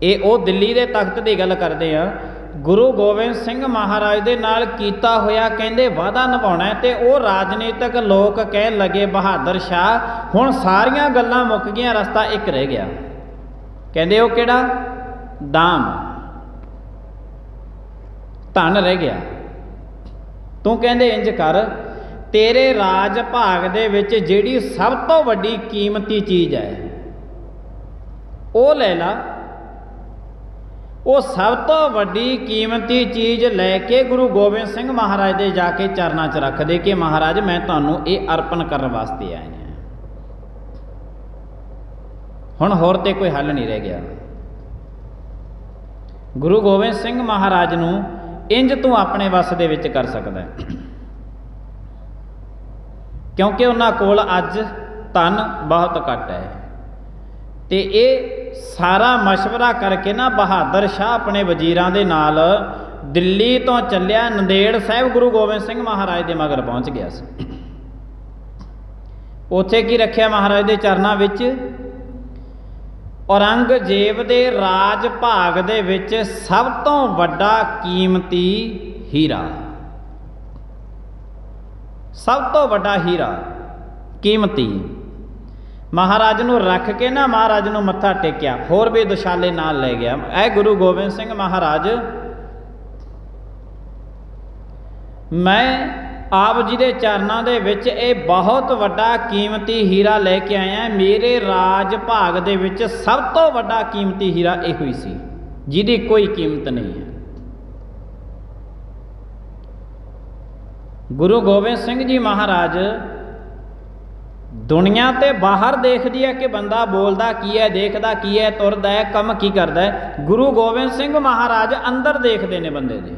ਇਹ ਉਹ ਦਿੱਲੀ ਦੇ ਤਖਤ ਦੀ ਗੱਲ ਕਰਦੇ ਆ। ਗੁਰੂ ਗੋਬਿੰਦ ਸਿੰਘ ਮਹਾਰਾਜ ਦੇ ਨਾਲ ਕੀਤਾ ਹੋਇਆ ਕਹਿੰਦੇ ਵਾਅਦਾ ਨਿਭਾਉਣਾ। ਤੇ ਉਹ ਰਾਜਨੀਤਿਕ ਲੋਕ ਕਹਿਣ ਲੱਗੇ ਬਹਾਦਰ ਸ਼ਾਹ ਹੁਣ ਸਾਰੀਆਂ ਗੱਲਾਂ ਮੁੱਕ ਗਈਆਂ, ਰਸਤਾ ਇੱਕ ਰਹਿ ਗਿਆ। ਕਹਿੰਦੇ ਉਹ ਕਿਹੜਾ? ਦਾਮ, ਧਨ ਰਹਿ ਗਿਆ। ਤੂੰ ਕਹਿੰਦੇ ਇੰਜ ਕਰ, ਤੇਰੇ ਰਾਜ ਭਾਗ ਦੇ ਵਿੱਚ ਜਿਹੜੀ ਸਭ ਤੋਂ ਵੱਡੀ ਕੀਮਤੀ ਚੀਜ਼ ਹੈ ਉਹ ਲੈ ਲਾ। ਉਹ ਸਭ ਤੋਂ ਵੱਡੀ ਕੀਮਤੀ ਚੀਜ਼ ਲੈ ਕੇ ਗੁਰੂ ਗੋਬਿੰਦ ਸਿੰਘ ਮਹਾਰਾਜ ਦੇ ਜਾ ਕੇ ਚਰਨਾਂ 'ਚ ਰੱਖ ਦੇ ਕਿ ਮਹਾਰਾਜ ਮੈਂ ਤੁਹਾਨੂੰ ਇਹ ਅਰਪਣ ਕਰਨ ਵਾਸਤੇ ਆਇਆ ਹਾਂ। ਹੁਣ ਹੋਰ ਤੇ ਕੋਈ ਹੱਲ ਨਹੀਂ ਰਹਿ ਗਿਆ। ਗੁਰੂ ਗੋਬਿੰਦ ਸਿੰਘ ਮਹਾਰਾਜ ਨੂੰ ਇੰਜ ਤੂੰ ਆਪਣੇ ਵੱਸ ਦੇ ਵਿੱਚ ਕਰ ਸਕਦਾ, ਕਿਉਂਕਿ ਉਹਨਾਂ ਕੋਲ ਅੱਜ ਧਨ ਬਹੁਤ ਘੱਟ ਹੈ। ਤੇ ਇਹ ਸਾਰਾ ਮਸ਼ਵਰਾ ਕਰਕੇ ਨਾ ਬਹਾਦਰ ਸ਼ਾਹ ਆਪਣੇ ਵਜ਼ੀਰਾਂ ਦੇ ਨਾਲ ਦਿੱਲੀ ਤੋਂ ਚੱਲਿਆ, ਨੰਦੇੜ ਸਾਹਿਬ ਗੁਰੂ ਗੋਬਿੰਦ ਸਿੰਘ ਮਹਾਰਾਜ ਦੇ ਮਗਰ ਪਹੁੰਚ ਗਿਆ ਸੀ। ਉੱਥੇ ਕੀ ਰੱਖਿਆ ਮਹਾਰਾਜ ਦੇ ਚਰਨਾਂ ਵਿੱਚ? ਔਰੰਗਜ਼ੇਬ ਦੇ ਰਾਜ ਭਾਗ ਦੇ ਵਿੱਚ ਸਭ ਤੋਂ ਵੱਡਾ ਕੀਮਤੀ ਹੀਰਾ, ਸਭ ਤੋਂ ਵੱਡਾ ਹੀਰਾ ਕੀਮਤੀ, ਮਹਾਰਾਜ ਨੂੰ ਰੱਖ ਕੇ ਨਾ ਮਹਾਰਾਜ ਨੂੰ ਮੱਥਾ ਟੇਕਿਆ। ਹੋਰ ਵੀ ਦੁਸ਼ਾਲੇ ਨਾਲ ਲੈ ਗਿਆ। ਇਹ ਗੁਰੂ ਗੋਬਿੰਦ ਸਿੰਘ ਮਹਾਰਾਜ, ਮੈਂ ਆਪ ਜੀ ਦੇ ਚਰਨਾਂ ਦੇ ਵਿੱਚ ਇਹ ਬਹੁਤ ਵੱਡਾ ਕੀਮਤੀ ਹੀਰਾ ਲੈ ਕੇ ਆਇਆ। ਮੇਰੇ ਰਾਜ ਭਾਗ ਦੇ ਵਿੱਚ ਸਭ ਤੋਂ ਵੱਡਾ ਕੀਮਤੀ ਹੀਰਾ ਇਹੋ ਹੀ ਸੀ, ਜਿਹਦੀ ਕੋਈ ਕੀਮਤ ਨਹੀਂ ਹੈ। ਗੁਰੂ ਗੋਬਿੰਦ ਸਿੰਘ ਜੀ ਮਹਾਰਾਜ ਦੁਨੀਆ ਤੇ ਬਾਹਰ ਦੇਖਦੀ ਹੈ ਕਿ ਬੰਦਾ ਬੋਲਦਾ ਕੀ ਹੈ, ਦੇਖਦਾ ਕੀ ਹੈ, ਤੁਰਦਾ ਹੈ, ਕੰਮ ਕੀ ਕਰਦਾ ਹੈ। ਗੁਰੂ ਗੋਬਿੰਦ ਸਿੰਘ ਮਹਾਰਾਜ ਅੰਦਰ ਦੇਖਦੇ ਨੇ ਬੰਦੇ ਦੇ।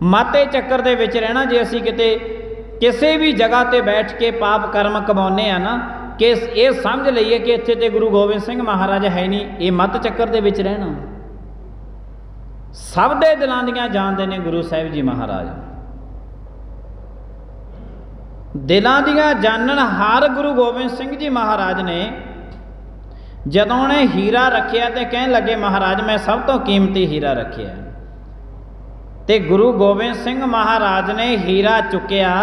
ਮਾਤੇ ਚੱਕਰ ਦੇ ਵਿੱਚ ਰਹਿਣਾ, ਜੇ ਅਸੀਂ ਕਿਤੇ ਕਿਸੇ ਵੀ ਜਗ੍ਹਾ ਤੇ ਬੈਠ ਕੇ ਪਾਪ ਕਰਮ ਕਮਾਉਂਦੇ ਆ ਨਾ, कि ये समझ लईए कि इत्थे ते गुरु गोबिंद सिंह महाराज है नहीं, ये मत चक्कर दे विच रहना। सब दे दिलां दियां जानदे ने गुरु साहिब जी महाराज, दिलां दियां जानन हार गुरु गोबिंद सिंह जी महाराज ने जदों ने हीरा रखिया तो कहन लगे महाराज मैं सब तो कीमती हीरा रखिया, ते गुरु गोबिंद सिंह महाराज ने हीरा चुकिया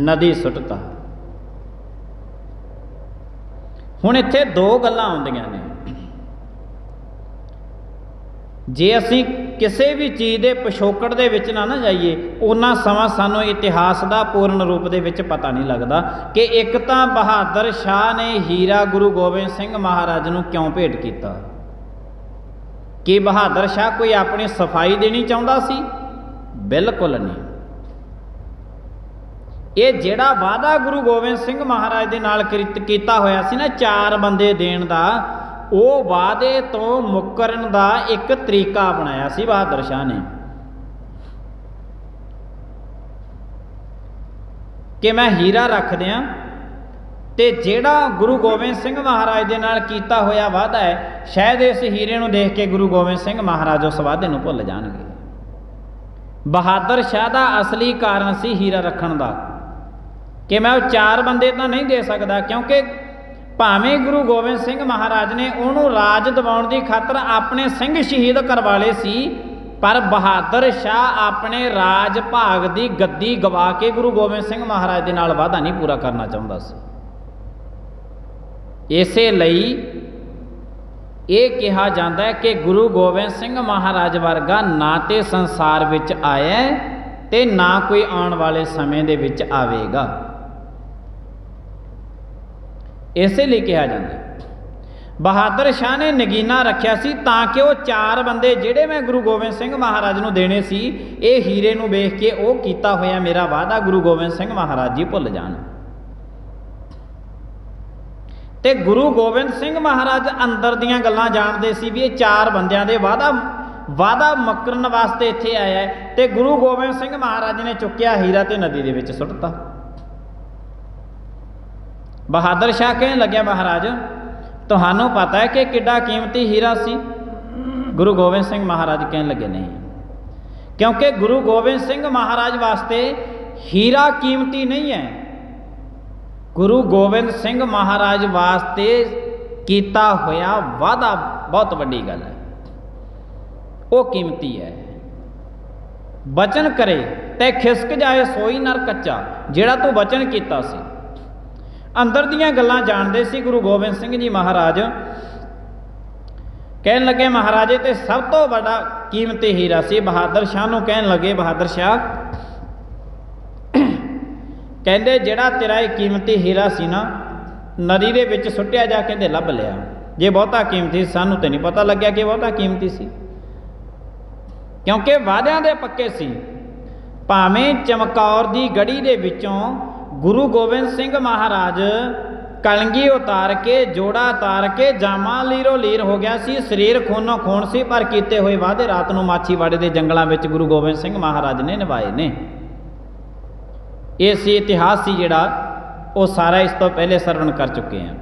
नदी सुटता। हुण इत्थे दो गल्लां आउंदियां ने, जे असीं किसी भी चीज़ के पिछोकड़ दे विच ना जाइए उन्ना समा सानूं इतिहास का पूर्ण रूप दे विच पता नहीं लगता कि एक तां बहादुर शाह ने हीरा गुरु गोबिंद सिंह महाराज नूं क्यों भेंट कीता। कि बहादुर शाह कोई अपनी सफाई देनी चाहुंदा सी? बिल्कुल नहीं। ये जिहड़ा वादा गुरु गोबिंद सिंह महाराज दे नाल कीता होया सी ना 4 बंदे देण दा, वो वादे तो मुकरन का एक तरीका अपनाया सी बहादुर शाह ने कि मैं हीरा रख दियां ते जेड़ा गुरु गोबिंद सिंह महाराज दे नाल कीता होया वादा है, शायद इस हीरे नूं देख के गुरु गोबिंद सिंह महाराज उस वादे नूं भुल जाणगे। बहादुर शाह दा असली कारण सी हीरा रखण दा कि मैं 4 बंदे तो नहीं दे सकता, क्योंकि भावें गुरु गोबिंद सिंह महाराज ने उन्होंने राज दिवाउण दी खातर अपने सिंह शहीद करवा लए सी, पर बहादुर शाह अपने राज भाग की गद्दी गवा के गुरु गोबिंद सिंह महाराज दे नाल वादा नहीं पूरा करना चाहुंदा सी। इसे लई ये कहा जाता है कि गुरु गोबिंद सिंह महाराज वर्गा ना तो संसार विच आया ते ना कोई आने वाले समय दे विच आवेगा। इसे लिए कहा जाता बहादुर शाह ने नगीना रखिया सी ताकि वो 4 बंदे जिहड़े मैं गुरु गोबिंद सिंह महाराज नूं देने सी, ये हीरे नूं वेख के वो कीता होया मेरा वादा गुरु गोबिंद सिंह महाराज जी भुल जाण। ते गुरु गोबिंद सिंह महाराज अंदर दीयां गल्लां जाणदे सी भी ये 4 बंदियां दे वादा मकरन वास्ते इत्थे आया है, ते गुरु गोबिंद सिंह महाराज ने चुक्या हीरा ते नदी दे विच सुੱਟਤਾ। बहादुर शाह कहने लग्या महाराज तुहानूं पता है कि किड्डा कीमती हीरा सी? गुरु गोबिंद सिंह महाराज कहने लगे नहीं, क्योंकि गुरु गोबिंद सिंह महाराज वास्ते हीरा कीमती नहीं है। गुरु गोबिंद सिंह महाराज वास्ते कीता होया वादा बहुत वड्डी गल है, वो कीमती है। बचन करे ते खिसक जाए सोई नर कच्चा, जिहड़ा तू बचन कीता सी। अंदर दियां गल्लां जानदे सी गुरु गोबिंद सिंह जी महाराज। कहन लगे महाराज ते सब तो बड़ा कीमती हीरा सी। बहादुर शाह नूं कहन लगे बहादुर शाह कहंदे जिहड़ा तेरा ये कीमती हीरा सी ना नदी दे विच सुੱਟਿਆ जा कहंदे लभ लिया। जे बहुता कीमती सानूं ते नहीं पता लग्या कि बहुता कीमती सी, क्योंकि वादियां दे पक्के सी। भावें चमकौर दी गढ़ी दे विचों गुरु गोबिंद सिंह महाराज कलंगी उतार के जोड़ा उतार के जामा लीरो लीर हो गया सी, शरीर खूनों खून सी, पर कीते हुए वादे रात नूं माछीवाड़े के जंगलों में गुरु गोबिंद सिंह महाराज ने निभाए ने। ये सी इतिहास सी जिहड़ा वो सारा इस तो पहले सरवण कर चुके हैं।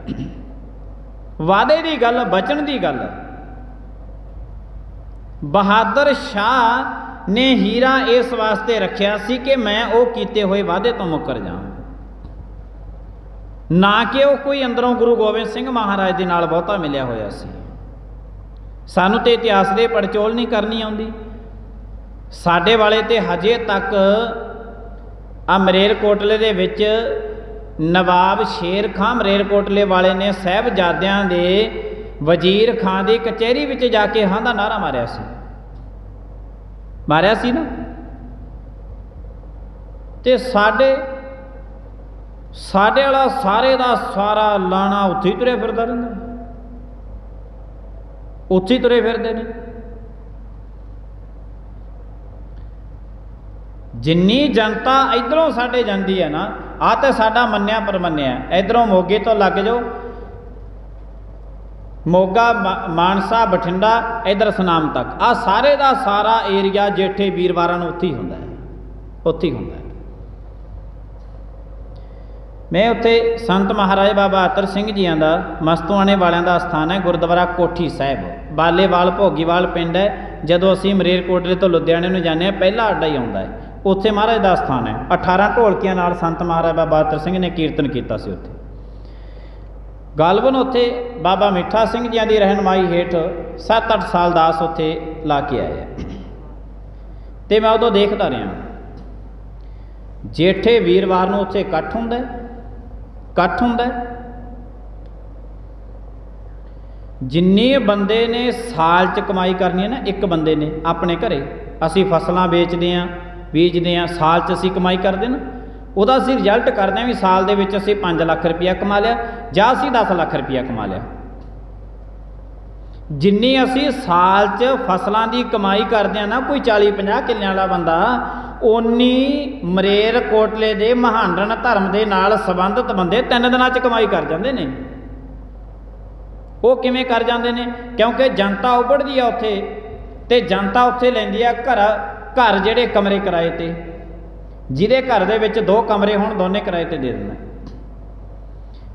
वादे की गल बचन की गल बहादुर शाह ने हीरा इस वास्ते रखिया सी कि मैं वो कीते हुए वादे तो मुकर जा, ना कि वो कोई अंदरों गुरु गोबिंद सिंह महाराज के नाल बहुता मिलिया होया सी। सानू तो इतिहास के पड़चोल नहीं करनी आउंदी। साडे वाले तो हजे तक मलेरकोटले दे विच नवाब शेर खां मलेरकोटले वाले ने साहिबजादियां दे वजीर खां की कचहरी विच जाके हां दा नारा मारिया सी ना। ते साडे वाला सारे दा सारा लाना उत्थे ही तुरे फिरदा रहिंदा, उत्थे ही तुरे फिरदे ने। जिन्नी जनता इधरों साडे जांदी है ना, आ ते साडा मन्निया परमन्निया। इधरों मोगे तो लग जाओ, मोगा मानसा बठिंडा इधर सुनाम तक आ सारे दा सारा एरिया जेठे वीरवारां नूं उत्थे ही हुंदा है, उत्थे ही हुंदा है। मैं उत्थे संत महाराज बाबा अतर सिंह जियां दा मस्तुआणे वालियां दा स्थान है, गुरुद्वारा कोठी साहिब, बालेवाल भोगीवाल पिंड है। जदों असीं मलेरकोटले तो लुधियाणे नूं जाने पहला अड्डा ही आउंदा है, उत्थे महाराज दा स्थान है। 18 ढोलकियां नाल संत महाराज बाबा अतर सिंह ने कीर्तन कीता सी उत्थे। गालबन उत्थे बाबा मिठा सिंह जियां दी रहनुमाई हेठ 7-8 साल दास उत्थे ला के आए ते मैं उदों देखदा रहा। जेठे वीरवार नूं उत्थे इकट्ठ हुंदा है, इकट्ठ हुंदा है। जिन्नी बंदे ने साल च कमाई करनी है ना, एक बंदे ने अपने घरे असी फसलां बेचते हैं, बीजते हैं, साल च असी कमाई करते ना, ਉਹਦਾ ਅਸੀਂ ਰਿਜ਼ਲਟ ਕਰਦੇ ਹਾਂ ਵੀ ਸਾਲ ਦੇ ਵਿੱਚ ਅਸੀਂ 5 ਲੱਖ ਰੁਪਇਆ ਕਮਾ ਲਿਆ ਜਾਂ ਅਸੀਂ 10 ਲੱਖ ਰੁਪਇਆ ਕਮਾ ਲਿਆ। ਜਿੰਨੀ ਅਸੀਂ ਸਾਲ 'ਚ ਫਸਲਾਂ ਦੀ ਕਮਾਈ ਕਰਦੇ ਹਾਂ ਨਾ, ਕੋਈ 40-50 ਕਿੱਲਿਆਂ ਵਾਲਾ ਬੰਦਾ, ਓਨੀ ਮਲੇਰਕੋਟਲੇ ਦੇ ਮਹਾਂਡਣ ਧਰਮ ਦੇ ਨਾਲ ਸੰਬੰਧਿਤ ਬੰਦੇ 3 ਦਿਨਾਂ 'ਚ ਕਮਾਈ ਕਰ ਜਾਂਦੇ ਨੇ। ਉਹ ਕਿਵੇਂ ਕਰ ਜਾਂਦੇ ਨੇ? ਕਿਉਂਕਿ ਜਨਤਾ ਉਭੜਦੀ ਆ ਉੱਥੇ, ਤੇ ਜਨਤਾ ਉੱਥੇ ਲੈਂਦੀ ਆ ਘਰ ਜਿਹੜੇ ਕਮਰੇ ਕਿਰਾਏ ਤੇ, ਜਿਹਦੇ ਘਰ ਦੇ ਵਿੱਚ 2 ਕਮਰੇ ਹੋਣ ਦੋਨੇ ਕਿਰਾਏ ਤੇ ਦੇ ਦਿੰਦਾ।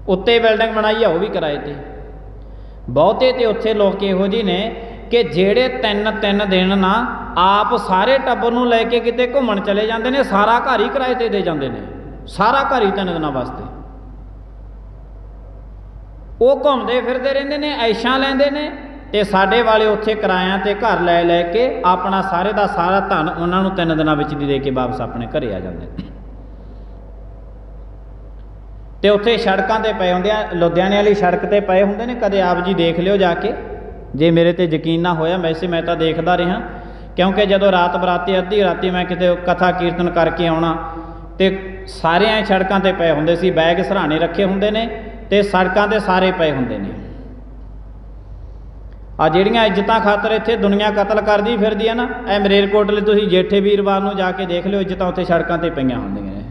ਉੱਤੇ ਬਿਲਡਿੰਗ ਬਣਾਈ ਆ ਉਹ ਵੀ ਕਿਰਾਏ ਤੇ। ਬਹੁਤੇ ਤੇ ਉੱਥੇ ਲੋਕ ਇਹੋ ਜਿਹੇ ਨੇ ਕਿ ਜਿਹੜੇ 3 ਦਿਨ ਨਾ ਆਪ ਸਾਰੇ ਟੱਬਰ ਨੂੰ ਲੈ ਕੇ ਕਿਤੇ ਘੁੰਮਣ ਚਲੇ ਜਾਂਦੇ ਨੇ, ਸਾਰਾ ਘਰ ਹੀ ਕਿਰਾਏ ਤੇ ਦੇ ਜਾਂਦੇ ਨੇ, ਸਾਰਾ ਘਰ ਹੀ 3 ਦਿਨਾਂ ਵਾਸਤੇ। ਉਹ ਘੁੰਮਦੇ ਫਿਰਦੇ ਰਹਿੰਦੇ ਨੇ, ਐਸ਼ਾਂ ਲੈਂਦੇ ਨੇ, ਤੇ ਸਾਡੇ ਵਾਲੇ ਉੱਥੇ ਕਿਰਾਇਆਂ ਤੇ ਘਰ ਲੈ ਲੈ ਕੇ ਆਪਣਾ ਸਾਰੇ ਦਾ ਸਾਰਾ ਧਨ ਉਹਨਾਂ ਨੂੰ 3 ਦਿਨਾਂ ਵਿੱਚ ਦੀ ਦੇ ਕੇ ਵਾਪਸ ਆਪਣੇ ਘਰੇ ਆ ਜਾਂਦੇ ਨੇ। ਤੇ ਉੱਥੇ ਸੜਕਾਂ ਤੇ ਪਏ ਹੁੰਦੇ ਆ, ਲੁਧਿਆਣੇ ਵਾਲੀ ਸੜਕ ਤੇ ਪਏ ਹੁੰਦੇ ਨੇ, ਕਦੇ ਆਪ ਜੀ ਦੇਖ ਲਿਓ ਜਾ ਕੇ, ਜੇ ਮੇਰੇ ਤੇ ਯਕੀਨ ਨਾ ਹੋਇਆ। ਵੈਸੇ ਮੈਂ ਤਾਂ ਦੇਖਦਾ ਰਿਹਾ, ਕਿਉਂਕਿ ਜਦੋਂ ਰਾਤ ਬਰਾਤੇ ਅੱਧੀ ਰਾਤੀ ਮੈਂ ਕਿਤੇ ਕਥਾ ਕੀਰਤਨ ਕਰਕੇ ਆਉਣਾ ਤੇ ਸਾਰਿਆਂ ਸੜਕਾਂ ਤੇ ਪਏ ਹੁੰਦੇ ਸੀ, ਬੈਗ ਸਰਾਣੇ ਰੱਖੇ ਹੁੰਦੇ ਨੇ ਤੇ ਸੜਕਾਂ ਤੇ ਸਾਰੇ ਪਏ ਹੁੰਦੇ ਨੇ। ਆ ਜਿਹੜੀਆਂ ਇੱਜ਼ਤਾਂ ਖਾਤਰ ਇੱਥੇ ਦੁਨੀਆ ਕਤਲ ਕਰਦੀ ਫਿਰਦੀ ਆ ਨਾ, ਇਹ ਮਲੇਰਕੋਟਲੇ ਤੁਸੀਂ ਜੇਠੇ ਵੀਰਵਾਰ ਨੂੰ ਜਾ ਕੇ ਦੇਖ ਲਿਓ, ਇੱਜ਼ਤਾਂ ਉੱਥੇ ਸੜਕਾਂ ਤੇ ਪਈਆਂ ਹੁੰਦੀਆਂ ਨੇ,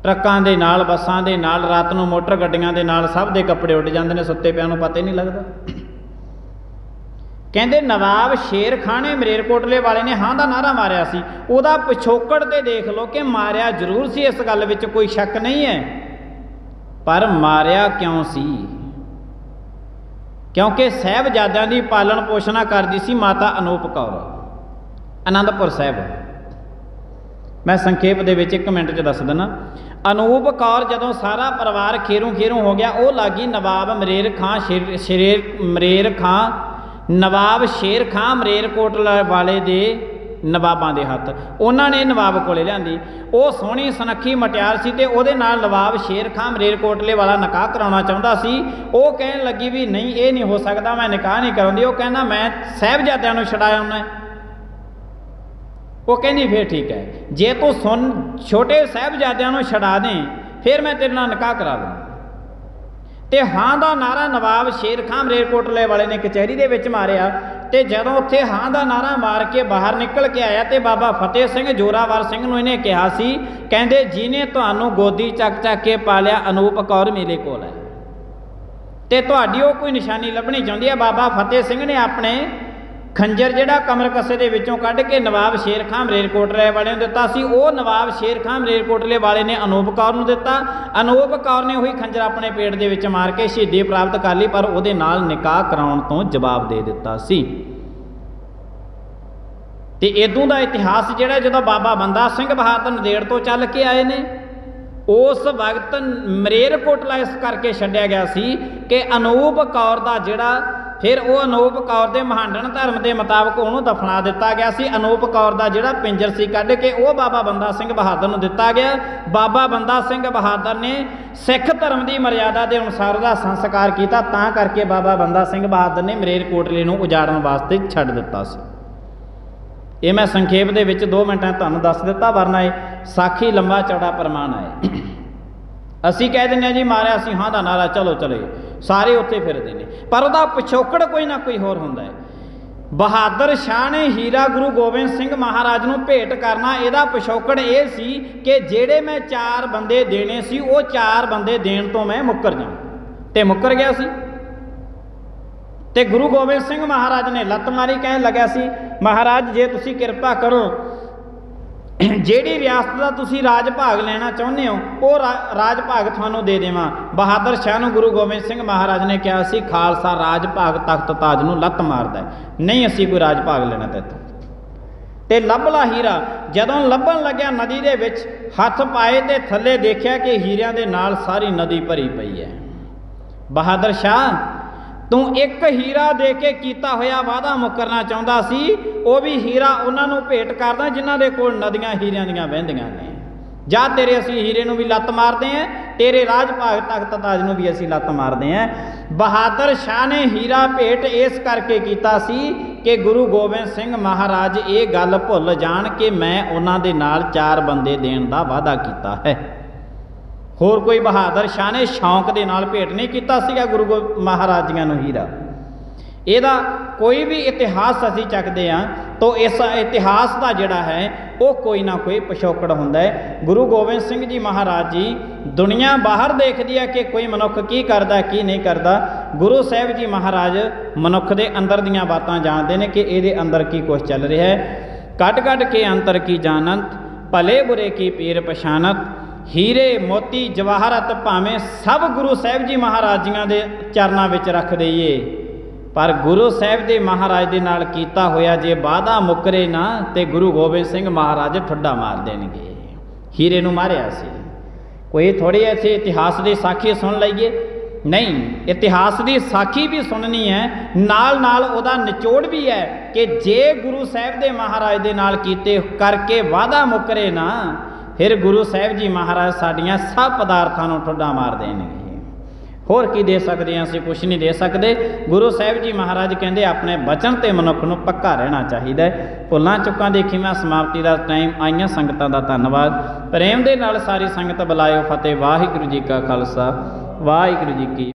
ਟਰੱਕਾਂ ਦੇ ਨਾਲ, ਬੱਸਾਂ ਦੇ ਨਾਲ, ਰਾਤ ਨੂੰ ਮੋਟਰ ਗੱਡੀਆਂ ਦੇ ਨਾਲ, ਸਭ ਦੇ ਕੱਪੜੇ ਉੱਡ ਜਾਂਦੇ ਨੇ, ਸੁੱਤੇ ਪਿਆਂ ਨੂੰ ਪਤਾ ਹੀ ਨਹੀਂ ਲੱਗਦਾ। ਕਹਿੰਦੇ ਨਵਾਬ ਸ਼ੇਰ ਖਾਂ ਨੇ ਮਲੇਰਕੋਟਲੇ ਵਾਲੇ ਨੇ ਹਾਂ ਦਾ ਨਾਅਰਾ ਮਾਰਿਆ ਸੀ। ਉਹਦਾ ਪਿਛੋਕੜ ਤੇ ਦੇਖ ਲਓ ਕਿ ਮਾਰਿਆ ਜ਼ਰੂਰ ਸੀ, ਇਸ ਗੱਲ ਵਿੱਚ ਕੋਈ ਸ਼ੱਕ ਨਹੀਂ ਹੈ, ਪਰ ਮਾਰਿਆ ਕਿਉਂ ਸੀ? ਕਿਉਂਕਿ ਸਾਹਿਬਜ਼ਾਦਿਆਂ ਦੀ ਪਾਲਣ ਪੋਸ਼ਣਾ ਕਰਦੀ ਸੀ ਮਾਤਾ ਅਨੂਪ ਕੌਰ, ਆਨੰਦਪੁਰ ਸਾਹਿਬ। ਮੈਂ ਸੰਖੇਪ ਦੇ ਵਿੱਚ 1 ਮਿੰਟ 'ਚ ਦੱਸ ਦਿੰਦਾ। ਅਨੂਪ ਕੌਰ ਜਦੋਂ ਸਾਰਾ ਪਰਿਵਾਰ ਖੇਰੂ ਹੋ ਗਿਆ, ਉਹ ਲੱਗੀ ਨਵਾਬ ਨਵਾਬ ਸ਼ੇਰ ਖਾਂ ਮਲੇਰਕੋਟਲਾ ਵਾਲੇ ਦੇ ਨਵਾਬਾਂ ਦੇ ਹੱਥ। ਉਹਨਾਂ ਨੇ ਨਵਾਬ ਕੋਲੇ ਲਿਆਂਦੀ। ਉਹ ਸੋਹਣੀ ਸੁਨੱਖੀ ਮਟਿਆਰ ਸੀ ਤੇ ਉਹਦੇ ਨਾਲ ਨਵਾਬ ਸ਼ੇਰ ਖਾਂ ਮਲੇਰਕੋਟਲੇ ਵਾਲਾ ਨਿਕਾਹ ਕਰਾਉਣਾ ਚਾਹੁੰਦਾ ਸੀ। ਉਹ ਕਹਿਣ ਲੱਗੀ ਵੀ ਨਹੀਂ, ਇਹ ਨਹੀਂ ਹੋ ਸਕਦਾ, ਮੈਂ ਨਿਕਾਹ ਨਹੀਂ ਕਰਾਉਂਦੀ। ਉਹ ਕਹਿੰਦਾ ਮੈਂ ਸਾਹਿਬਜ਼ਾਦਿਆਂ ਨੂੰ ਛਡਾ ਆਉਣਾ। ਉਹ ਕਹਿੰਦੀ ਫਿਰ ਠੀਕ ਹੈ, ਜੇ ਤੂੰ ਛੋਟੇ ਸਾਹਿਬਜ਼ਾਦਿਆਂ ਨੂੰ ਛਡਾ ਦੇਂ ਫਿਰ ਮੈਂ ਤੇਰੇ ਨਾਲ ਨਿਕਾਹ ਕਰਾ ਦੂੰ। ਤੇ ਹਾਂ ਦਾ ਨਾਰਾ ਨਵਾਬ ਸ਼ੇਰ ਖਾਂ ਮਲੇਰਕੋਟਲੇ ਵਾਲੇ ਨੇ ਕਚਹਿਰੀ ਦੇ ਵਿੱਚ ਮਾਰਿਆ। ਤੇ ਜਦੋਂ ਉੱਥੇ ਹਾਂ ਦਾ ਨਾਰਾ ਮਾਰ ਕੇ ਬਾਹਰ ਨਿਕਲ ਕੇ ਆਇਆ ਤੇ ਬਾਬਾ ਫਤਿਹ ਸਿੰਘ ਜੋਰਾਵਰ ਸਿੰਘ ਨੂੰ ਇਹਨੇ ਕਿਹਾ ਸੀ, ਕਹਿੰਦੇ ਜਿਹਨੇ ਤੁਹਾਨੂੰ ਗੋਦੀ ਚੱਕ ਕੇ ਪਾਲਿਆ ਅਨੂਪ ਕੌਰ ਮੇਰੇ ਕੋਲ ਹੈ ਤੇ ਤੁਹਾਡੀ ਉਹ ਕੋਈ ਨਿਸ਼ਾਨੀ ਲੱਭਣੀ ਚਾਹੁੰਦੀ ਹੈ। ਬਾਬਾ ਫਤਿਹ ਸਿੰਘ ਨੇ ਆਪਣੇ ਖੰਜਰ ਜਿਹੜਾ ਕਮਰ ਕੱਸੇ ਦੇ ਵਿੱਚੋਂ ਕੱਢ ਕੇ ਨਵਾਬ ਸ਼ੇਰ ਖਾਂ ਮਲੇਰਕੋਟਲੇ ਵਾਲੇ ਨੂੰ ਦਿੱਤਾ ਸੀ। ਉਹ ਨਵਾਬ ਸ਼ੇਰ ਖਾਂ ਮਲੇਰਕੋਟਲੇ ਵਾਲੇ ਨੇ ਅਨੂਪ ਕੌਰ ਨੂੰ ਦਿੱਤਾ। ਅਨੂਪ ਕੌਰ ਨੇ ਉਹੀ ਖੰਜਰ ਆਪਣੇ ਪੇਟ ਦੇ ਵਿੱਚ ਮਾਰ ਕੇ ਸ਼ਹੀਦੀ ਪ੍ਰਾਪਤ ਕਰ ਲਈ, ਪਰ ਉਹਦੇ ਨਾਲ ਨਿਕਾਹ ਕਰਾਉਣ ਤੋਂ ਜਵਾਬ ਦੇ ਦਿੱਤਾ ਸੀ। ਤੇ ਇਦੋਂ ਦਾ ਇਤਿਹਾਸ ਜਿਹੜਾ, ਜਦੋਂ ਬਾਬਾ ਬੰਦਾ ਸਿੰਘ ਬਹਾਦਰ ਨੰਦੇੜ ਤੋਂ ਚੱਲ ਕੇ ਆਏ ਨੇ, ਉਸ ਵਕਤ ਮਲੇਰਕੋਟਲਾ ਇਸ ਕਰਕੇ ਛੱਡਿਆ ਗਿਆ ਸੀ ਕਿ ਅਨੂਪ ਕੌਰ ਦਾ ਜਿਹੜਾ, ਫਿਰ ਉਹ ਅਨੂਪ ਕੌਰ ਦੇ ਮਹਾਂਡਣ ਧਰਮ ਦੇ ਮੁਤਾਬਕ ਉਹਨੂੰ ਦਫਨਾ ਦਿੱਤਾ ਗਿਆ ਸੀ। ਅਨੂਪ ਕੌਰ ਦਾ ਜਿਹੜਾ ਪਿੰਜਰ ਸੀ ਕੱਢ ਕੇ ਉਹ ਬਾਬਾ ਬੰਦਾ ਸਿੰਘ ਬਹਾਦਰ ਨੂੰ ਦਿੱਤਾ ਗਿਆ। ਬਾਬਾ ਬੰਦਾ ਸਿੰਘ ਬਹਾਦਰ ਨੇ ਸਿੱਖ ਧਰਮ ਦੀ ਮਰਿਆਦਾ ਦੇ ਅਨੁਸਾਰ ਉਹਦਾ ਸੰਸਕਾਰ ਕੀਤਾ, ਤਾਂ ਕਰਕੇ ਬਾਬਾ ਬੰਦਾ ਸਿੰਘ ਬਹਾਦਰ ਨੇ ਮਲੇਰਕੋਟਲੇ ਨੂੰ ਉਜਾੜਨ ਵਾਸਤੇ ਛੱਡ ਦਿੱਤਾ ਸੀ। ਇਹ ਮੈਂ ਸੰਖੇਪ ਦੇ ਵਿੱਚ 2 ਮਿੰਟਾਂ ਤੁਹਾਨੂੰ ਦੱਸ ਦਿੱਤਾ, ਵਰਨਾ ਇਹ ਸਾਖੀ ਲੰਬਾ ਚੌੜਾ ਪ੍ਰਮਾਣ ਹੈ। ਅਸੀਂ ਕਹਿ ਦਿੰਦੇ ਹਾਂ ਜੀ ਮਾਰਿਆ ਸੀ ਹਾਂ ਦਾ ਨਾਰਾ, ਚਲੋ ਚਲੇ, ਸਾਰੇ ਉੱਥੇ ਫਿਰਦੇ ਨੇ, ਪਰ ਉਹਦਾ ਪਿਛੋਕੜ ਕੋਈ ਨਾ ਕੋਈ ਹੋਰ ਹੁੰਦਾ ਹੈ। ਬਹਾਦਰ ਸ਼ਾਹ ਨੇ ਹੀਰਾ ਗੁਰੂ ਗੋਬਿੰਦ ਸਿੰਘ ਮਹਾਰਾਜ ਨੂੰ ਭੇਟ ਕਰਨਾ, ਇਹਦਾ ਪਿਛੋਕੜ ਇਹ ਸੀ ਕਿ ਜਿਹੜੇ ਮੈਂ 4 ਬੰਦੇ ਦੇਣੇ ਸੀ, ਉਹ 4 ਬੰਦੇ ਦੇਣ ਤੋਂ ਮੈਂ ਮੁੱਕਰ ਜਾਵਾਂ, ਤੇ ਮੁੱਕਰ ਗਿਆ ਸੀ। ਤੇ ਗੁਰੂ ਗੋਬਿੰਦ ਸਿੰਘ ਮਹਾਰਾਜ ਨੇ ਲੱਤ ਮਾਰੀ, ਕਹਿਣ ਲੱਗਿਆ ਸੀ ਮਹਾਰਾਜ ਜੇ ਤੁਸੀਂ ਕਿਰਪਾ ਕਰੋ ਜਿਹੜੀ ਰਿਆਸਤ ਦਾ ਤੁਸੀਂ ਰਾਜ ਭਾਗ ਲੈਣਾ ਚਾਹੁੰਦੇ ਹੋ ਉਹ ਰਾਜ ਭਾਗ ਤੁਹਾਨੂੰ ਦੇ ਦੇਵਾਂ। ਬਹਾਦਰ ਸ਼ਾਹ ਨੂੰ ਗੁਰੂ ਗੋਬਿੰਦ ਸਿੰਘ ਮਹਾਰਾਜ ਨੇ ਕਿਹਾ ਸੀ ਖਾਲਸਾ ਰਾਜ ਭਾਗ ਤਖਤ ਤਾਜ ਨੂੰ ਲੱਤ ਮਾਰਦਾ, ਨਹੀਂ ਅਸੀਂ ਕੋਈ ਰਾਜ ਭਾਗ ਲੈਣਾ ਤੇਤੋਂ। ਤੇ ਲੱਭਲਾ ਹੀਰਾ ਜਦੋਂ ਲੱਭਣ ਲੱਗਿਆ ਨਦੀ ਦੇ ਵਿੱਚ ਹੱਥ ਪਾਏ ਤੇ ਥੱਲੇ ਦੇਖਿਆ ਕਿ ਹੀਰਿਆਂ ਦੇ ਨਾਲ ਸਾਰੀ ਨਦੀ ਭਰੀ ਪਈ ਹੈ। ਬਹਾਦਰ ਸ਼ਾਹ ਤੂੰ ਇੱਕ ਹੀਰਾ ਦੇ ਕੇ ਕੀਤਾ ਹੋਇਆ ਵਾਅਦਾ ਮੁਕਰਨਾ ਚਾਹੁੰਦਾ ਸੀ, ਉਹ ਵੀ ਹੀਰਾ ਉਹਨਾਂ ਨੂੰ ਭੇਟ ਕਰਦਾ ਜਿਨ੍ਹਾਂ ਦੇ ਕੋਲ ਨਦੀਆਂ ਹੀਰਿਆਂ ਦੀਆਂ ਵਹਿੰਦੀਆਂ ਨੇ। ਜਾਂ ਤੇਰੇ ਅਸੀਂ ਹੀਰੇ ਨੂੰ ਵੀ ਲੱਤ ਮਾਰਦੇ ਹਾਂ, ਤੇਰੇ ਰਾਜ ਭਾਗ ਤਖਤ ਤਾਜ ਨੂੰ ਵੀ ਅਸੀਂ ਲੱਤ ਮਾਰਦੇ ਹਾਂ। ਬਹਾਦਰ ਸ਼ਾਹ ਨੇ ਹੀਰਾ ਭੇਟ ਇਸ ਕਰਕੇ ਕੀਤਾ ਸੀ ਕਿ ਗੁਰੂ ਗੋਬਿੰਦ ਸਿੰਘ ਮਹਾਰਾਜ ਇਹ ਗੱਲ ਭੁੱਲ ਜਾਣ ਕਿ ਮੈਂ ਉਹਨਾਂ ਦੇ ਨਾਲ 4 ਬੰਦੇ ਦੇਣ ਦਾ ਵਾਅਦਾ ਕੀਤਾ ਹੈ। ਹੋਰ ਕੋਈ ਬਹਾਦਰ ਸ਼ਾਹ ਨੇ ਸ਼ੌਂਕ ਦੇ ਨਾਲ ਭੇਟ ਨਹੀਂ ਕੀਤਾ ਸੀਗਾ ਗੁਰੂ ਮਹਾਰਾਜ ਜੀਆਂ ਨੂੰ ਹੀਰਾ। ਇਹਦਾ ਕੋਈ ਵੀ ਇਤਿਹਾਸ ਅਸੀਂ ਚੱਕਦੇ ਹਾਂ ਤਾਂ ਇਸ ਇਤਿਹਾਸ ਦਾ ਜਿਹੜਾ ਹੈ ਉਹ ਕੋਈ ਨਾ ਕੋਈ ਪਿਛੋਕੜ ਹੁੰਦਾ ਹੈ। ਗੁਰੂ ਗੋਬਿੰਦ ਸਿੰਘ ਜੀ ਮਹਾਰਾਜ ਜੀ ਦੁਨੀਆ ਬਾਹਰ ਦੇਖਦੀ ਹੈ ਕਿ ਕੋਈ ਮਨੁੱਖ ਕੀ ਕਰਦਾ ਕੀ ਨਹੀਂ ਕਰਦਾ, ਗੁਰੂ ਸਾਹਿਬ ਜੀ ਮਹਾਰਾਜ ਮਨੁੱਖ ਦੇ ਅੰਦਰ ਦੀਆਂ ਬਾਤਾਂ ਜਾਣਦੇ ਨੇ ਕਿ ਇਹਦੇ ਅੰਦਰ ਕੀ ਕੁਛ ਚੱਲ ਰਿਹਾ ਹੈ। ਕੱਢ ਕੱਢ ਕੇ ਅੰਤਰ ਕੀ ਜਾਣਤ, ਭਲੇ ਬੁਰੇ ਕੀ ਪੀਰ ਪਛਾਨਤ, ਹੀਰੇ ਮੋਤੀ ਜਵਾਹਰਤ ਭਾਵੇਂ ਸਭ ਗੁਰੂ ਸਾਹਿਬ ਜੀ ਮਹਾਰਾਜ ਜੀਆਂ ਦੇ ਚਰਨਾਂ ਵਿੱਚ ਰੱਖ ਦਈਏ, ਪਰ ਗੁਰੂ ਸਾਹਿਬ ਦੇ ਮਹਾਰਾਜ ਦੇ ਨਾਲ ਕੀਤਾ ਹੋਇਆ ਜੇ ਵਾਅਦਾ ਮੁੱਕਰੇ ਨਾ ਤੇ ਗੁਰੂ ਗੋਬਿੰਦ ਸਿੰਘ ਮਹਾਰਾਜ ਠੁੱਡਾ ਮਾਰ ਦੇਣਗੇ। ਹੀਰੇ ਨੂੰ ਮਾਰਿਆ ਸੀ। ਕੋਈ ਥੋੜੀ ਐਸੇ ਇਤਿਹਾਸ ਦੀ ਸਾਖੀ ਸੁਣ ਲਈਏ, ਨਹੀਂ, ਇਤਿਹਾਸ ਦੀ ਸਾਖੀ ਵੀ ਸੁਣਨੀ ਹੈ, ਨਾਲ ਨਾਲ ਉਹਦਾ ਨਿਚੋੜ ਵੀ ਹੈ ਕਿ ਜੇ ਗੁਰੂ ਸਾਹਿਬ ਦੇ ਮਹਾਰਾਜ ਦੇ ਨਾਲ ਕੀਤੇ ਕਰਕੇ ਵਾਅਦਾ ਮੁੱਕਰੇ ਨਾ, ਫਿਰ ਗੁਰੂ ਸਾਹਿਬ ਜੀ ਮਹਾਰਾਜ ਸਾਡੀਆਂ ਸਭ ਪਦਾਰਥਾਂ ਨੂੰ ਠੁੱਡਾ ਮਾਰ ਦੇਣਗੇ। ਹੋਰ ਕੀ ਦੇ ਸਕਦੇ ਹਾਂ ਅਸੀਂ? ਕੁਛ ਨਹੀਂ ਦੇ ਸਕਦੇ। ਗੁਰੂ ਸਾਹਿਬ ਜੀ ਮਹਾਰਾਜ ਕਹਿੰਦੇ ਆਪਣੇ ਬਚਨ ਤੇ ਮਨੁੱਖ ਨੂੰ ਪੱਕਾ ਰਹਿਣਾ ਚਾਹੀਦਾ ਹੈ। ਭੁੱਲਾਂ ਚੁੱਕਾਂ ਦੇਖੀ ਮੈਂ ਸਮਾਪਤੀ ਦਾ ਟਾਈਮ। ਆਈਆਂ ਸੰਗਤਾਂ ਦਾ ਧੰਨਵਾਦ। ਪ੍ਰੇਮ ਦੇ ਨਾਲ ਸਾਰੀ ਸੰਗਤ ਬੁਲਾਇਓ। ਫਤਿਹ। ਵਾਹਿਗੁਰੂ ਜੀ ਕਾ ਖਾਲਸਾ, ਵਾਹਿਗੁਰੂ ਜੀ ਕੀ